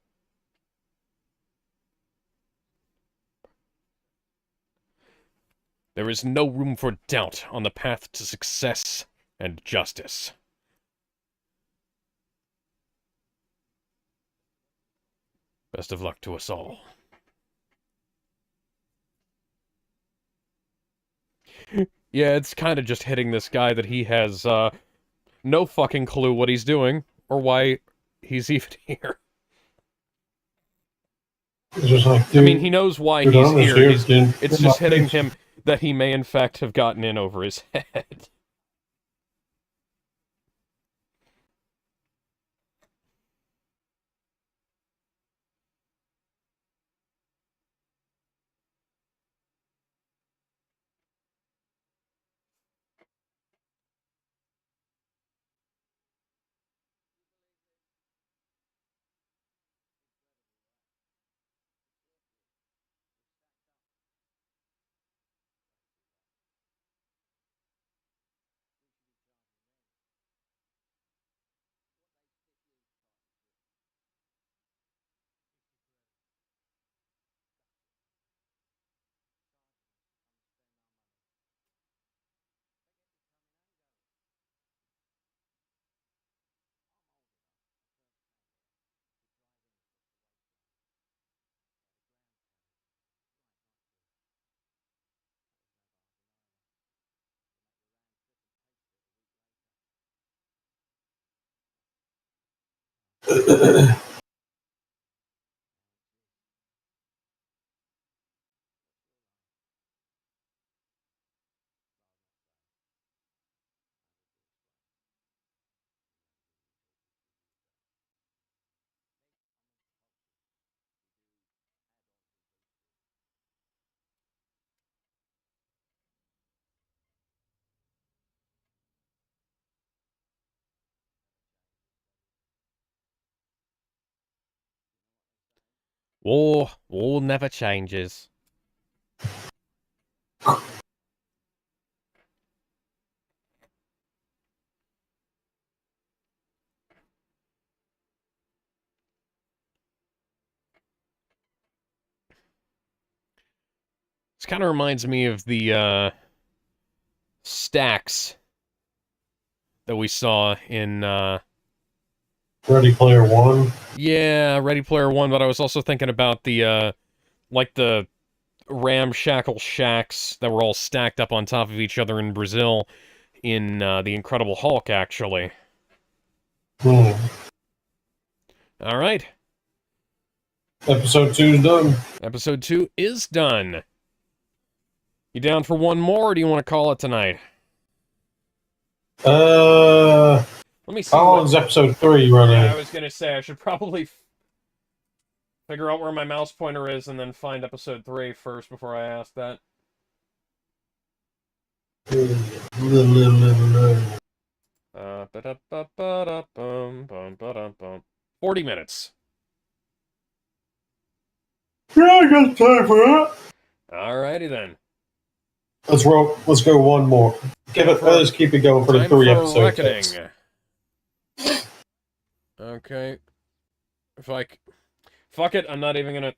There is no room for doubt on the path to success and justice. Best of luck to us all. Yeah, it's kind of just hitting this guy that he has, no fucking clue what he's doing, or why he's even here. It's just like, I dude, mean, he knows why you're he's done this here. here, He's, dude. it's You're just my hitting bitch. him that he may in fact have gotten in over his head. War never changes. This kind of reminds me of the, stacks that we saw in, Ready Player One. yeah, Ready Player One, but I was also thinking about the, like the ramshackle shacks that were all stacked up on top of each other in Brazil in, The Incredible Hulk, actually. Hmm. Alright, Episode 2's done. episode 2 is done. You down for one more, or do you want to call it tonight? Let Let me see how what... long is episode 3 running? Yeah, I was gonna say, I should probably figure out where my mouse pointer is and then find episode 3 first before I ask that. 40 minutes. Yeah, I got time for that. Alrighty then. Let's go one more. Let's keep it going for the Time 3 for episodes. reckoning. Okay. Fuck it, I'm not even gonna...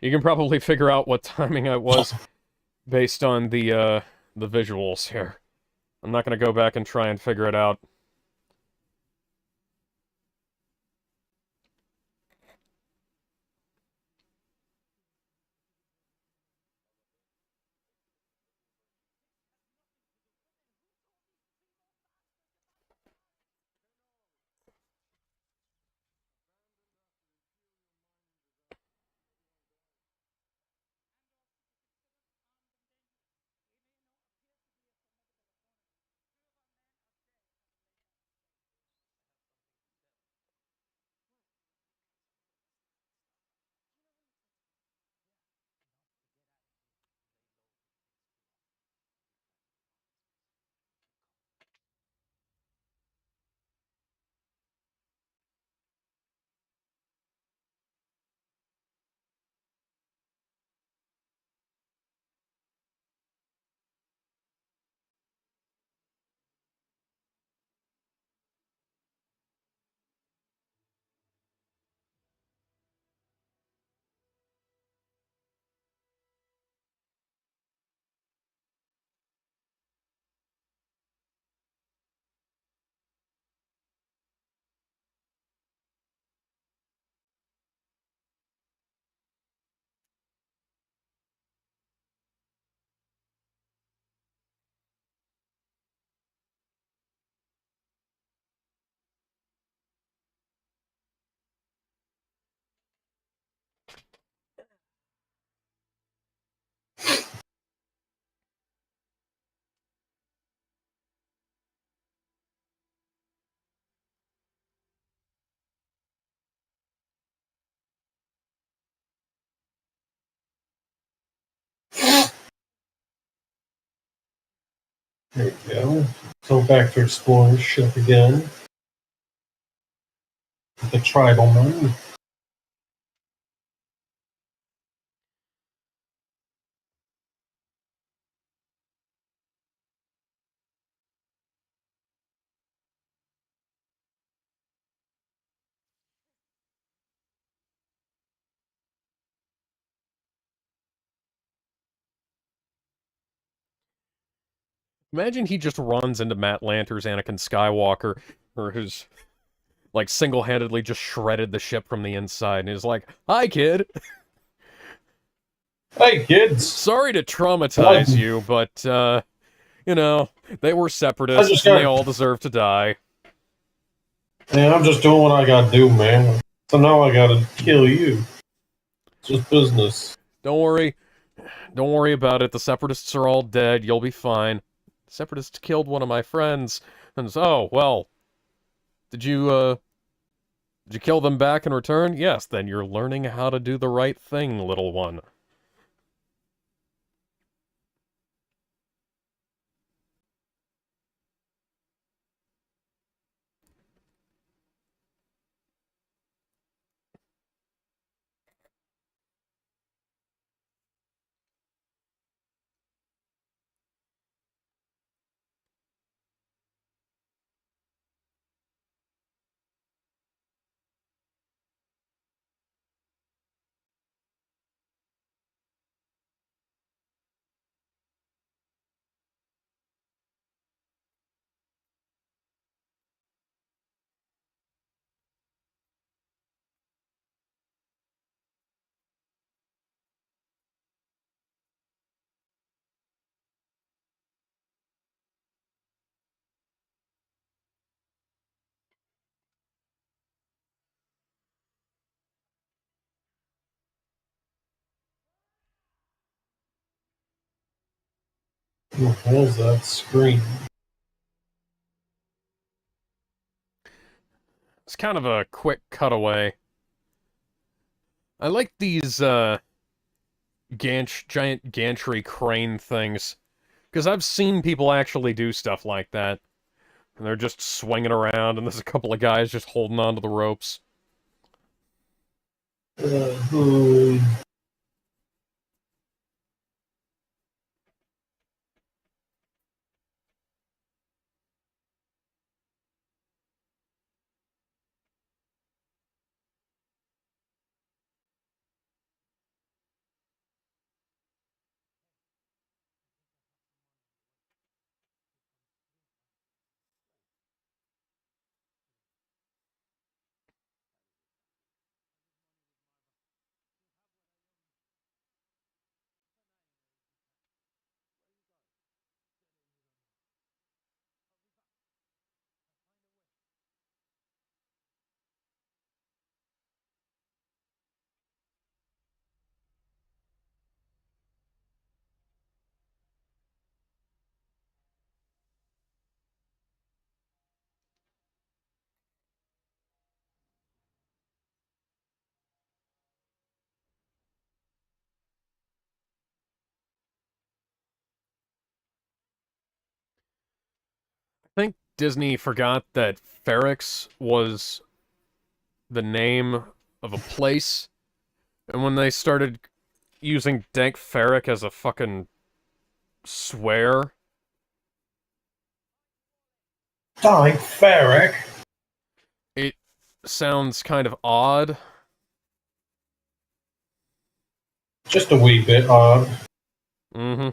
You can probably figure out what timing I was based on the visuals here. I'm not gonna go back and try and figure it out. There we go. Go back to Explorer's ship again. The Tribalman. Imagine he just runs into Matt Lanter's Anakin Skywalker, or who's, like, single-handedly just shredded the ship from the inside, and is like, "Hi, kid! Hey, kids! Sorry to traumatize you, but, you know, they were separatists, and they all deserve to die." Man, I'm just doing what I gotta do, man. So now I gotta kill you. It's just business. Don't worry. Don't worry about it. The separatists are all dead. You'll be fine. Separatists killed one of my friends. And so, oh, well, did you kill them back in return? Yes, then you're learning how to do the right thing, little one. What the hell is that screen? It's kind of a quick cutaway. I like these, giant gantry crane things. Because I've seen people actually do stuff like that. And they're just swinging around, and there's a couple of guys just holding onto the ropes. Uh, I think Disney forgot that Ferrix was the name of a place, and when they started using Dank Ferric as a fucking swear, Dank Ferric. it sounds kind of odd. Just a wee bit odd. Mm-hmm.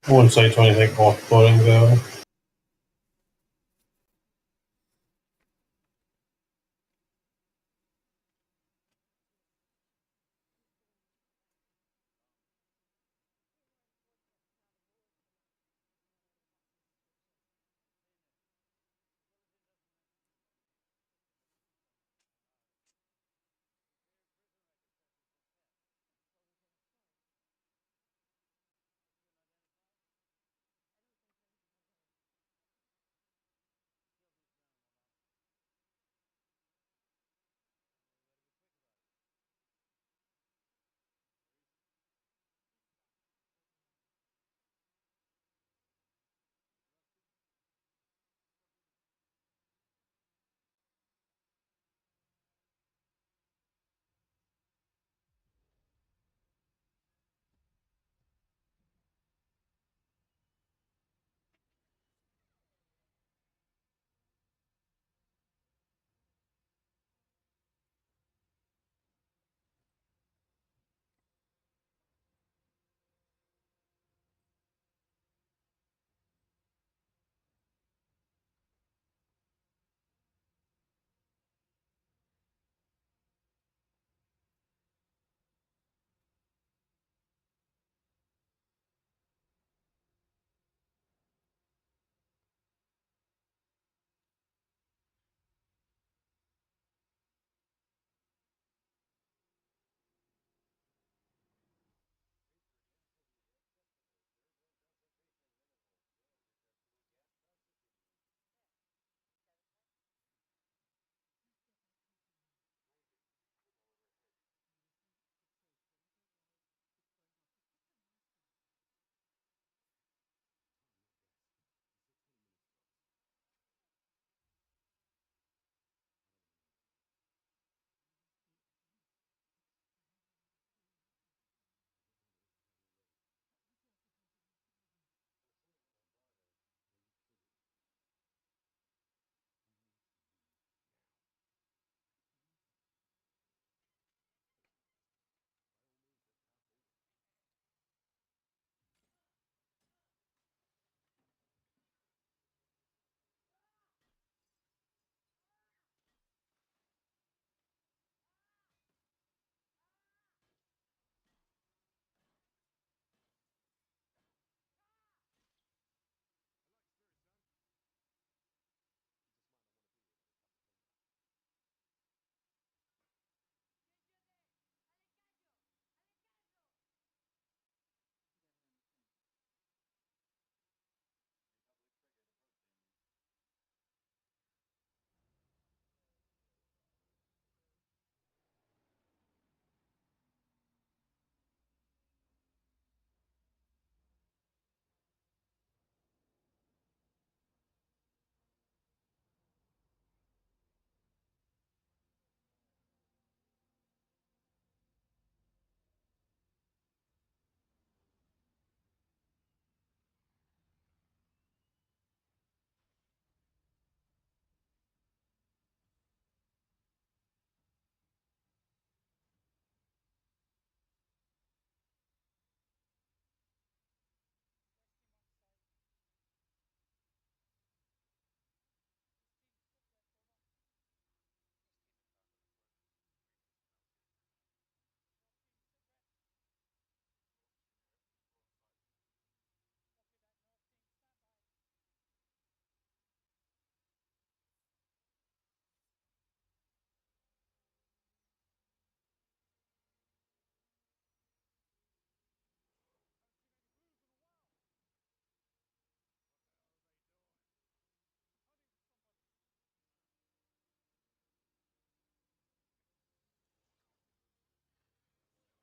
I wouldn't say it's anything off-putting, though.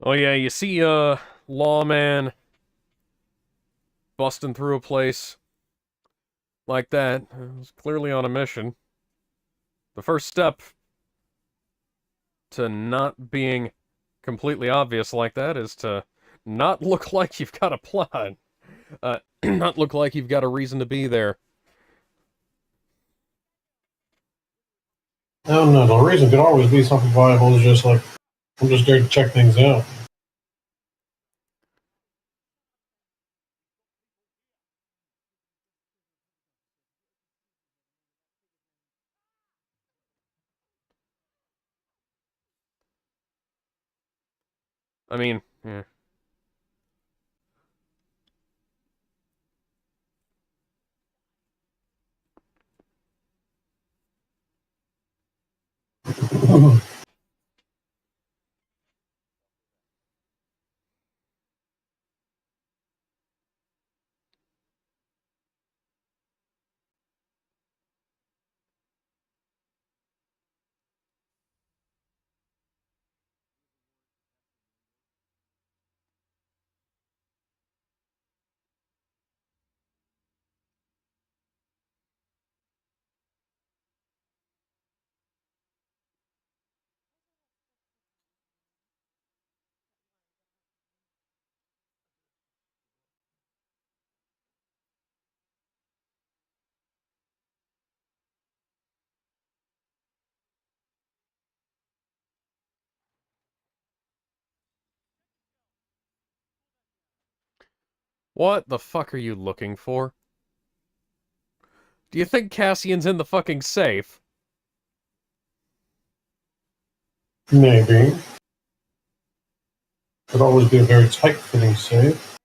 Oh yeah, you see lawman busting through a place like that. It was clearly on a mission. The first step to not being completely obvious like that is to not look like you've got a plot. Not look like you've got a reason to be there. No, no, the reason could always be something viable. Is just like I'm just there to check things out. I mean, yeah. What the fuck are you looking for? Do you think Cassian's in the fucking safe? Maybe could always be a very tight-fitting safe.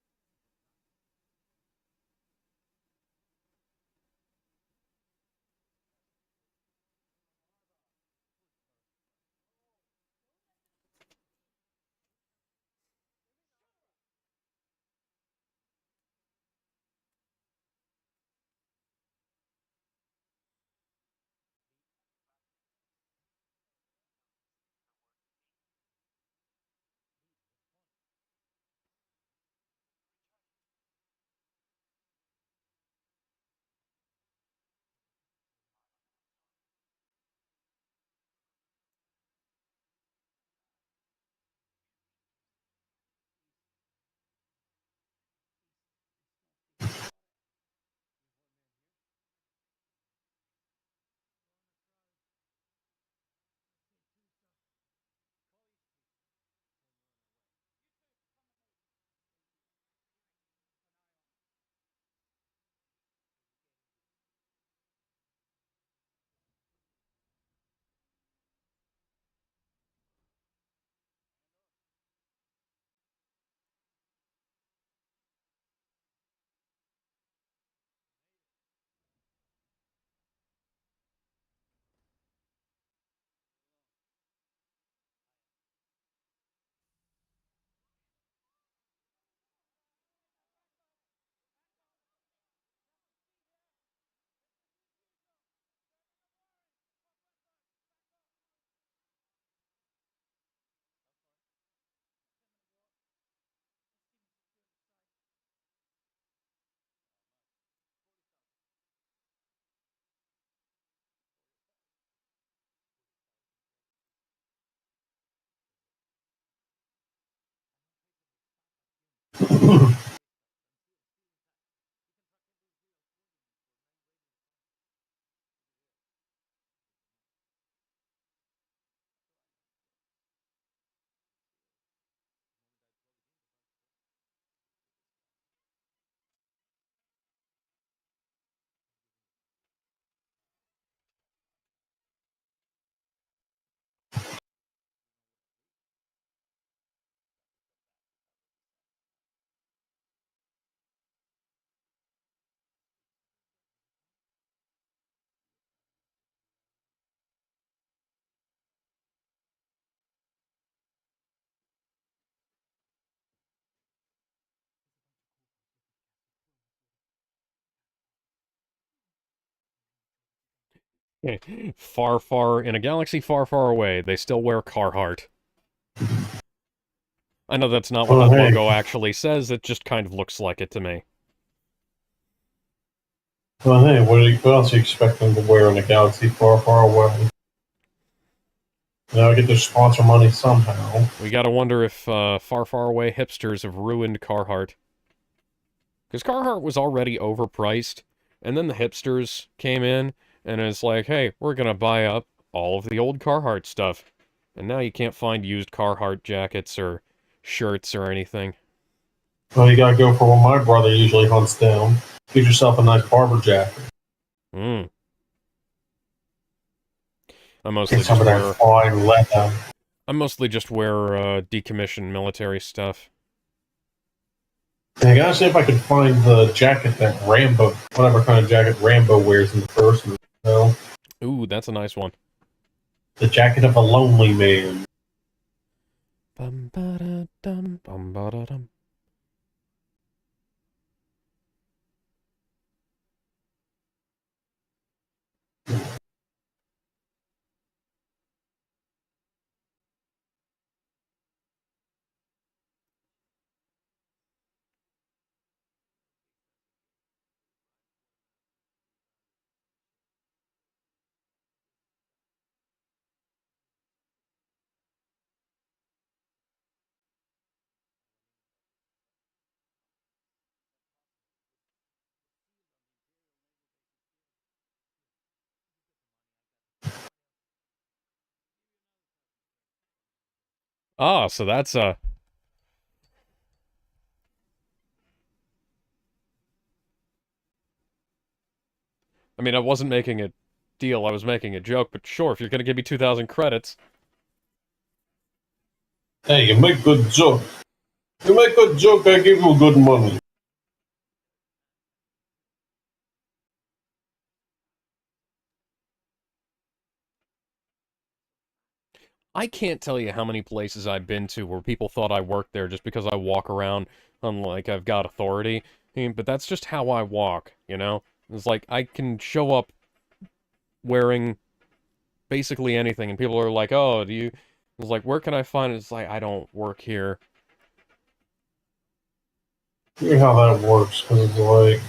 Far, far, in a galaxy far, far away, they still wear Carhartt. I know that's not what Oh, that hey. logo actually says, it just kind of looks like it to me. Well, hey, what else do you expect them to wear in a galaxy far, far away? Now I get their sponsor money somehow. We gotta wonder if far, far away hipsters have ruined Carhartt. Because Carhartt was already overpriced, and then the hipsters came in, and it's like, hey, we're gonna buy up all of the old Carhartt stuff. And now you can't find used Carhartt jackets or shirts or anything. Well, you gotta go for what my brother usually hunts down. Get yourself a nice barber jacket. Hmm. I Get mostly some just of that wear fine leather. decommissioned military stuff. And I gotta see if I can find the jacket that Rambo, whatever kind of jacket Rambo wears in the first movie. You know? Ooh, that's a nice one. The jacket of a lonely man. Bum ba da dum bum ba da dum. Ah, so that's I mean, I wasn't making a deal, I was making a joke, but sure, if you're gonna give me 2,000 credits. Hey, you make good joke. You make good joke, I give you good money. I can't tell you how many places I've been to where people thought I worked there just because I walk around like I've got authority. I mean, but that's just how I walk, you know? It's like, I can show up wearing basically anything, and people are like, oh, do you... It's like, where can I find it? It's like, I don't work here. Here's how that works, because it's like,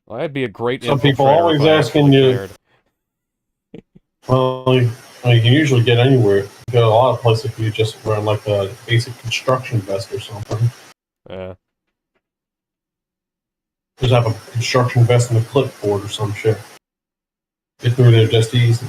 Well, I'd be a great some people infiltrator if always I asking actually you, cared. well, you can usually get anywhere. You got a lot of places if you just wear like a basic construction vest or something. Yeah. Just have a construction vest and a clipboard or some shit. Get through there just easy.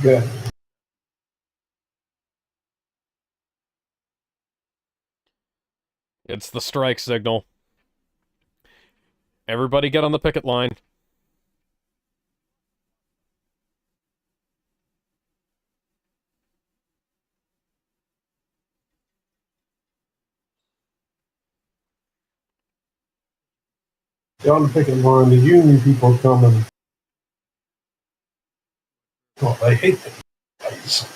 Yeah. It's the strike signal. Everybody get on the picket line. On the picket line, the union people coming. Oh, I hate them guys.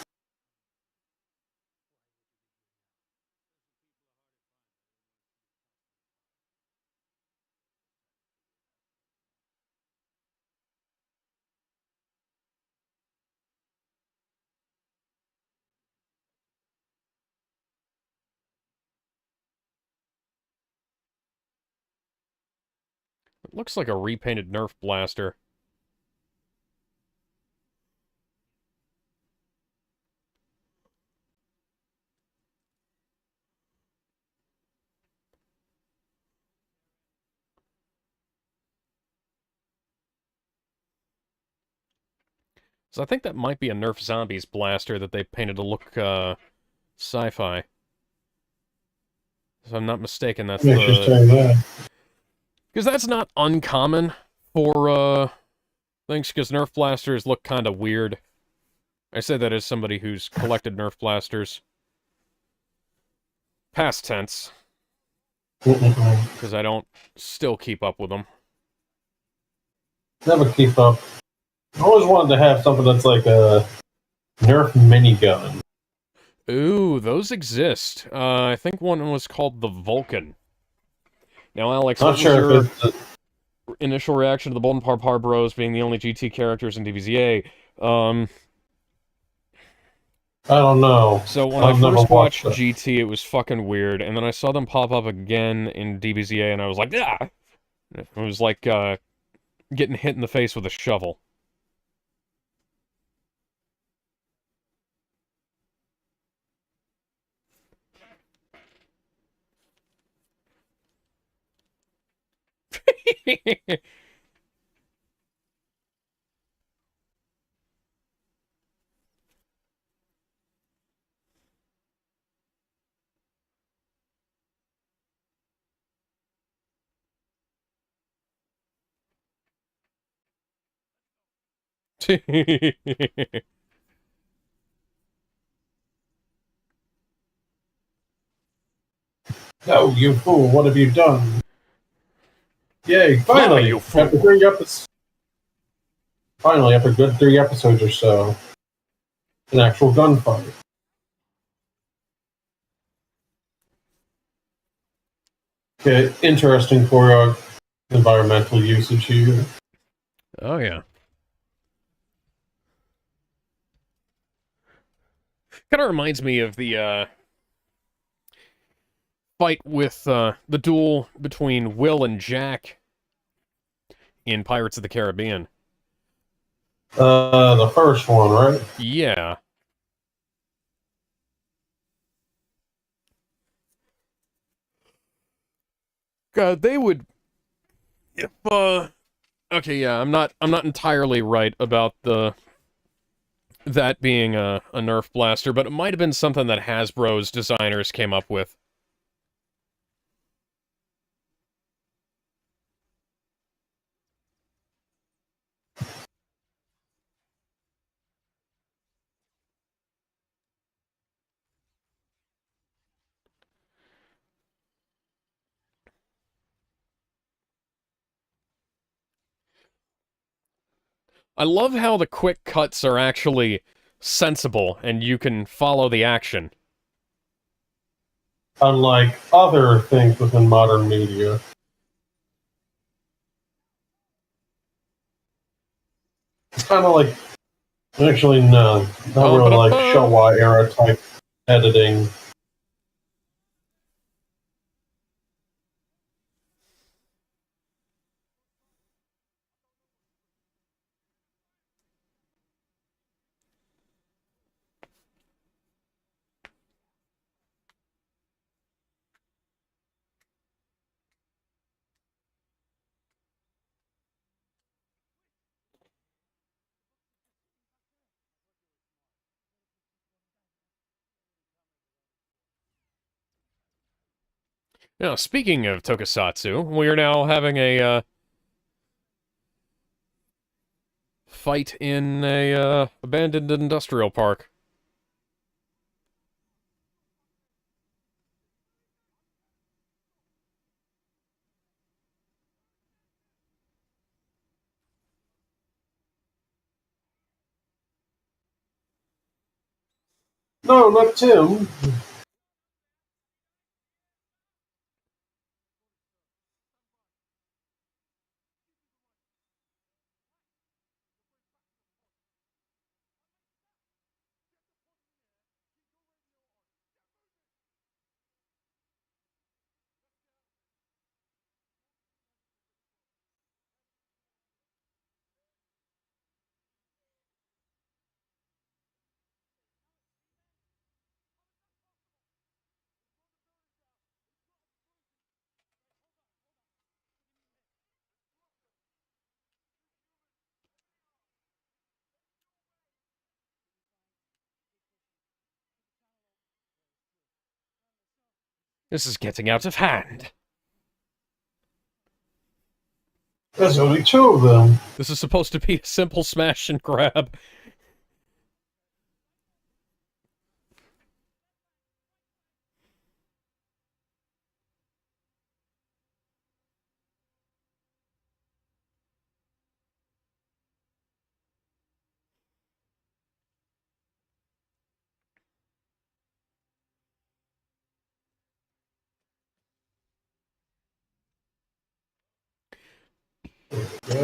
It looks like a repainted Nerf blaster. So I think that might be a Nerf Zombies blaster that they painted to look, sci-fi. If I'm not mistaken, that's Makes you the... say that. Because that's not uncommon for, things, because Nerf blasters look kind of weird. I say that as somebody who's collected Nerf blasters. Past tense. Because I don't still keep up with them. Never keep up. I always wanted to have something that's like a Nerf minigun. Ooh, those exist. I think one was called the Vulcan. Now, Alex, Not what was sure your if it's. initial reaction to the Bolton Parpar Bros being the only GT characters in DBZA? I don't know. So when I I've never first watched watched it. GT, it was fucking weird, and then I saw them pop up again in DBZA, and I was like, ah! It was like, getting hit in the face with a shovel. No, you fool! What have you done? Yay! Finally, you after fool. 3 episodes. Finally, after a good 3 episodes or so, an actual gunfight. Okay, interesting for environmental usage here. Oh, yeah. Kind of reminds me of the, fight with, the duel between Will and Jack in Pirates of the Caribbean. The first one, right? Yeah. God, they would... If, okay, yeah, I'm not entirely right about that being a Nerf blaster, but it might have been something that Hasbro's designers came up with. I love how the quick cuts are actually sensible, and you can follow the action. Unlike other things within modern media. It's kind of like, actually, no, not really like Showa era type editing. Now, speaking of tokusatsu, we are now having a, fight in a, abandoned industrial park. No, not Tim. This is getting out of hand. There's only two of them. This is supposed to be a simple smash and grab.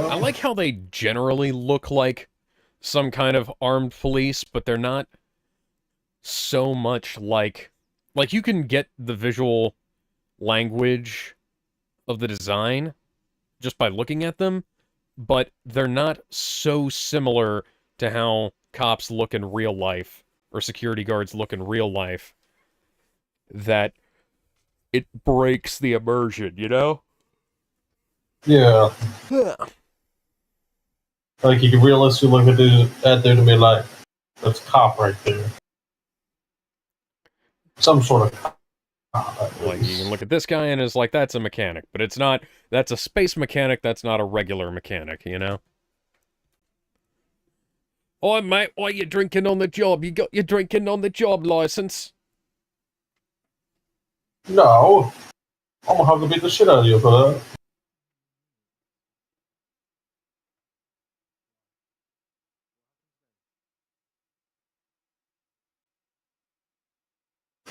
I like how they generally look like some kind of armed police, but they're not so much like... Like, you can get the visual language of the design just by looking at them, but they're not so similar to how cops look in real life, or security guards look in real life, that it breaks the immersion, you know? Yeah. Like, you can realistically look at there to be like, that's a cop right there. Some sort of cop. Like, you can look at this guy and it's like, that's a mechanic, but it's not, that's a space mechanic, that's not a regular mechanic, you know? Oi, mate, why you drinking on the job? You got your drinking on the job license? No. I'm gonna have to beat the shit out of you for that.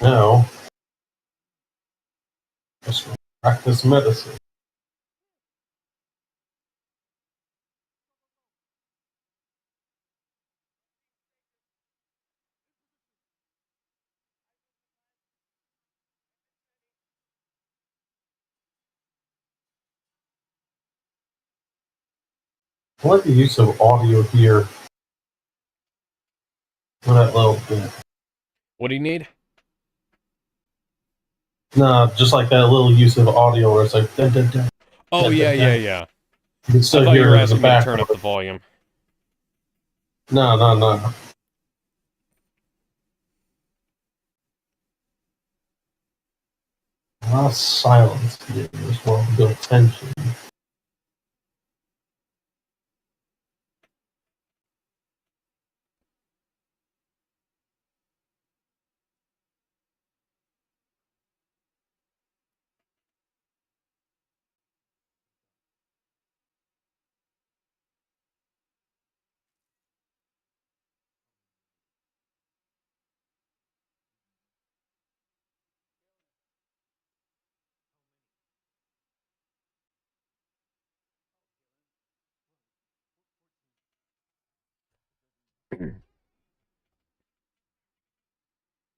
No. Just practice medicine. I like the use of audio here for that little bit. What do you need? Nah, just like that little use of audio where it's like dun, dun, dun, Oh, dun, yeah, dun, yeah, dun. yeah. You can I still thought you hear were it in the asking me to turn background. up the volume. No, no, no. A lot of silence here. Just want to build tension.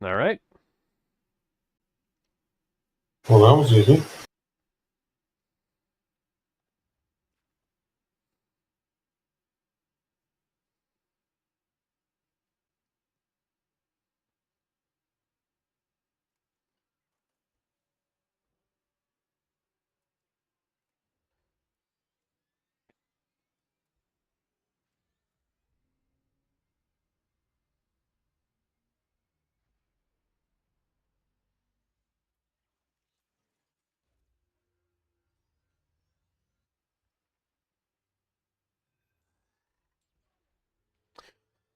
Alright. Well, that was easy.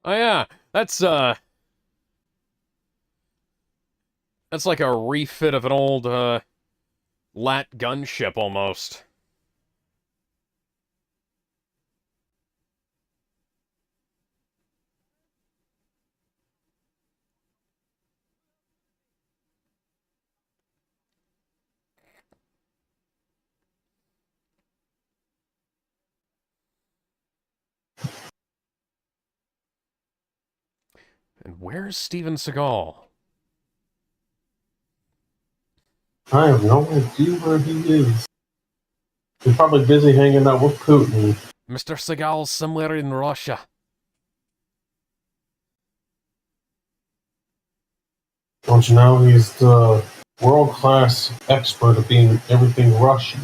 Oh, yeah. That's like a refit of an old, lat gunship, almost. And where's Steven Seagal? I have no idea where he is. He's probably busy hanging out with Putin. Mr. Seagal's somewhere in Russia. Don't you know he's the world-class expert at being everything Russian?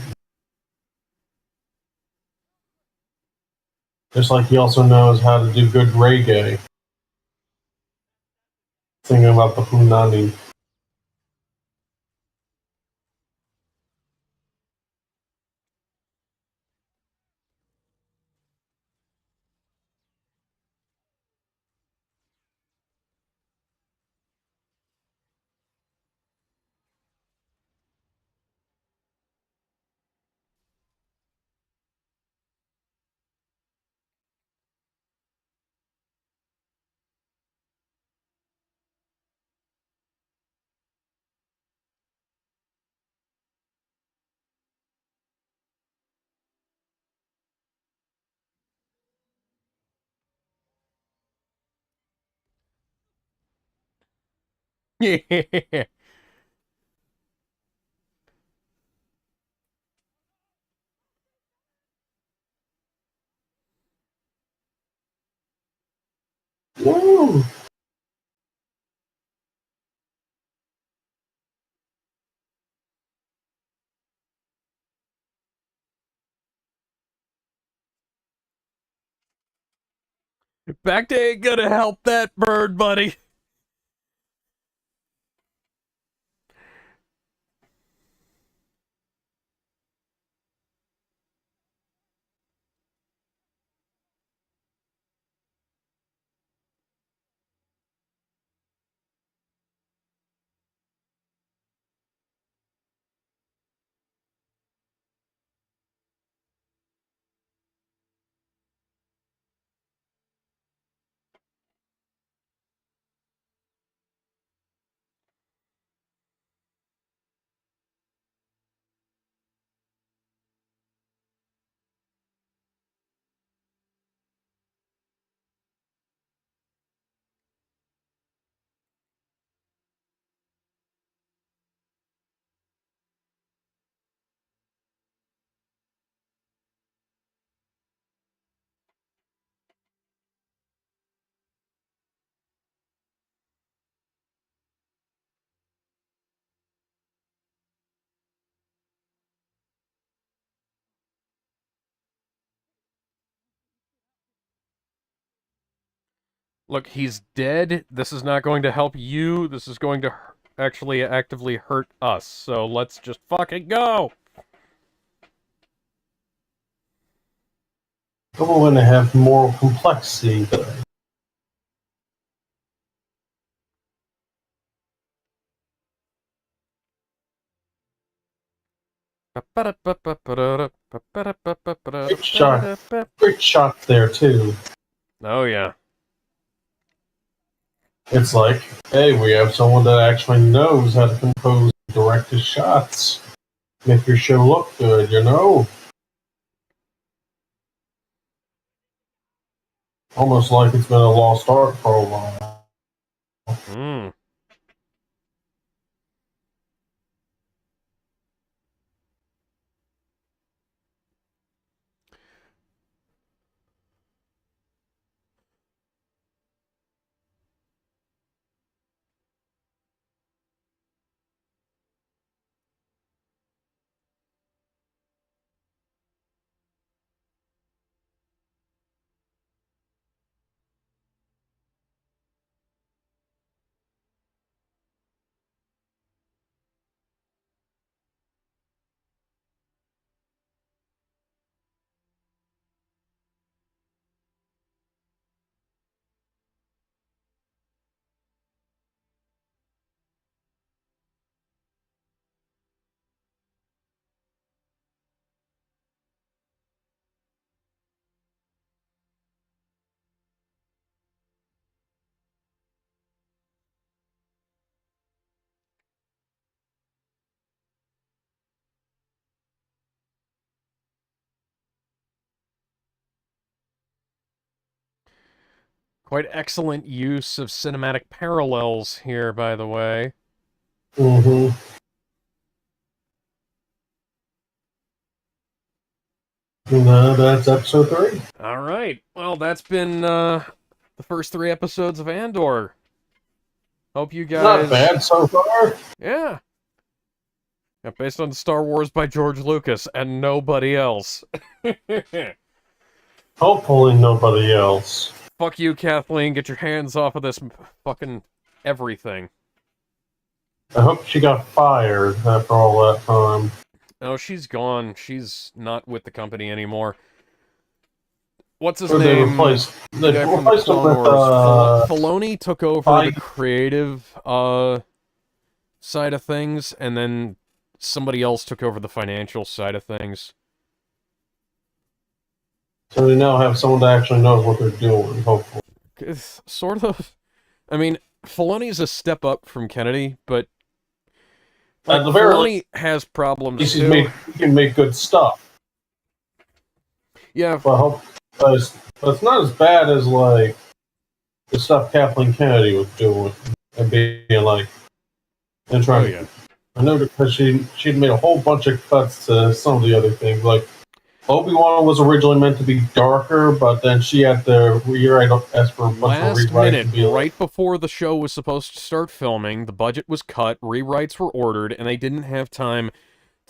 Just like he also knows how to do good reggae. Thinking about the Punani. Yeah. Woo! Back day ain't gonna help that bird, buddy. Look, he's dead. This is not going to help you. This is going to actually actively hurt us. So let's just fucking go. People want to have more complexity. Great shot there too. Oh yeah. It's like, hey, we have someone that actually knows how to compose and direct his shots. Make your show look good, you know? Almost like it's been a lost art for a while. Hmm. Quite excellent use of cinematic parallels here, by the way. Mm-hmm. No, that's episode 3. All right. Well, that's been the first 3 episodes of Andor. Hope you guys... Not bad so far. Yeah. Yeah, based on Star Wars by George Lucas and nobody else. Hopefully nobody else. Fuck you, Kathleen. Get your hands off of this fucking everything. I hope she got fired after all that time. No, she's gone. She's not with the company anymore. What's his Or name? they replaced The guy from the him Clone with Wars. Filoni took over the Feige. creative side of things, and then somebody else took over the financial side of things. So we now have someone that actually knows what they're doing, hopefully. It's sort of. I mean, Filoni's a step up from Kennedy, but At the very Filoni has problems least too. he can make good stuff. Yeah, But it's not as bad as like the stuff Kathleen Kennedy was doing and being like and trying to. yeah. I know because she'd made a whole bunch of cuts to some of the other things. Like Obi-Wan was originally meant to be darker, but then she had to ask for a bunch of Last rewrites minute, to be like, right before the show was supposed to start filming, the budget was cut, rewrites were ordered, and they didn't have time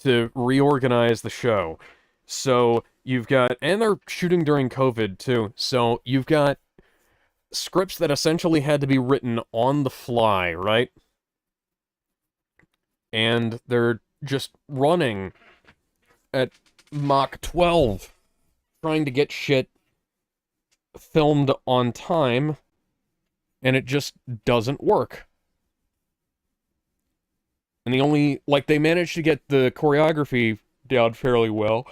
to reorganize the show. So you've got, and they're shooting during COVID too, so you've got scripts that essentially had to be written on the fly, right? And they're just running at Mach 12, trying to get shit filmed on time, and it just doesn't work. And the only, like, they managed to get the choreography down fairly well,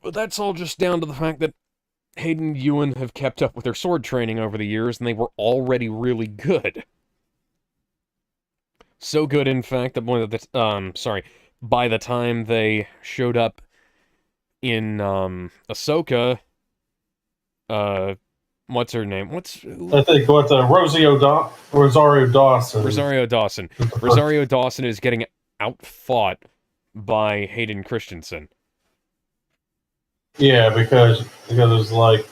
but that's all just down to the fact that Hayden and Ewan have kept up with their sword training over the years, and they were already really good. So good, in fact, that by the time they showed up in Ahsoka, what's her name? I think Rosario Dawson. Rosario Dawson. Rosario Dawson is getting outfought by Hayden Christensen. Yeah, because it's like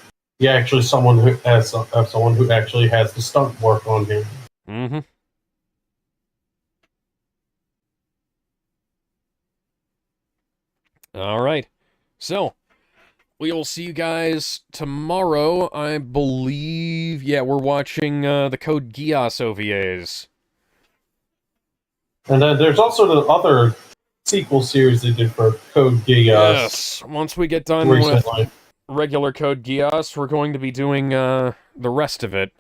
actually someone who has the stunt work on him. Mm-hmm. All right. So, we will see you guys tomorrow, I believe. Yeah, we're watching the Code Geass OVAs. And then there's also the other sequel series they did for Code Geass. Yes, once we get done recently. with regular Code Geass, we're going to be doing the rest of it.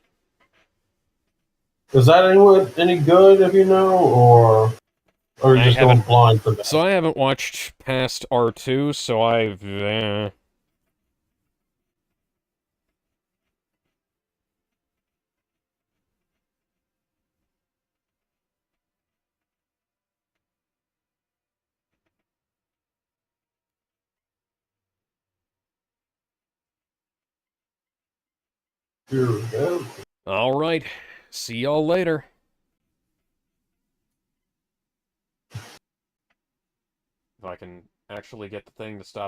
Is that any good, if you know, or are you just going blind for that? So I haven't watched past R2, so I've... Here we go. All right. See y'all later. If I can actually get the thing to stop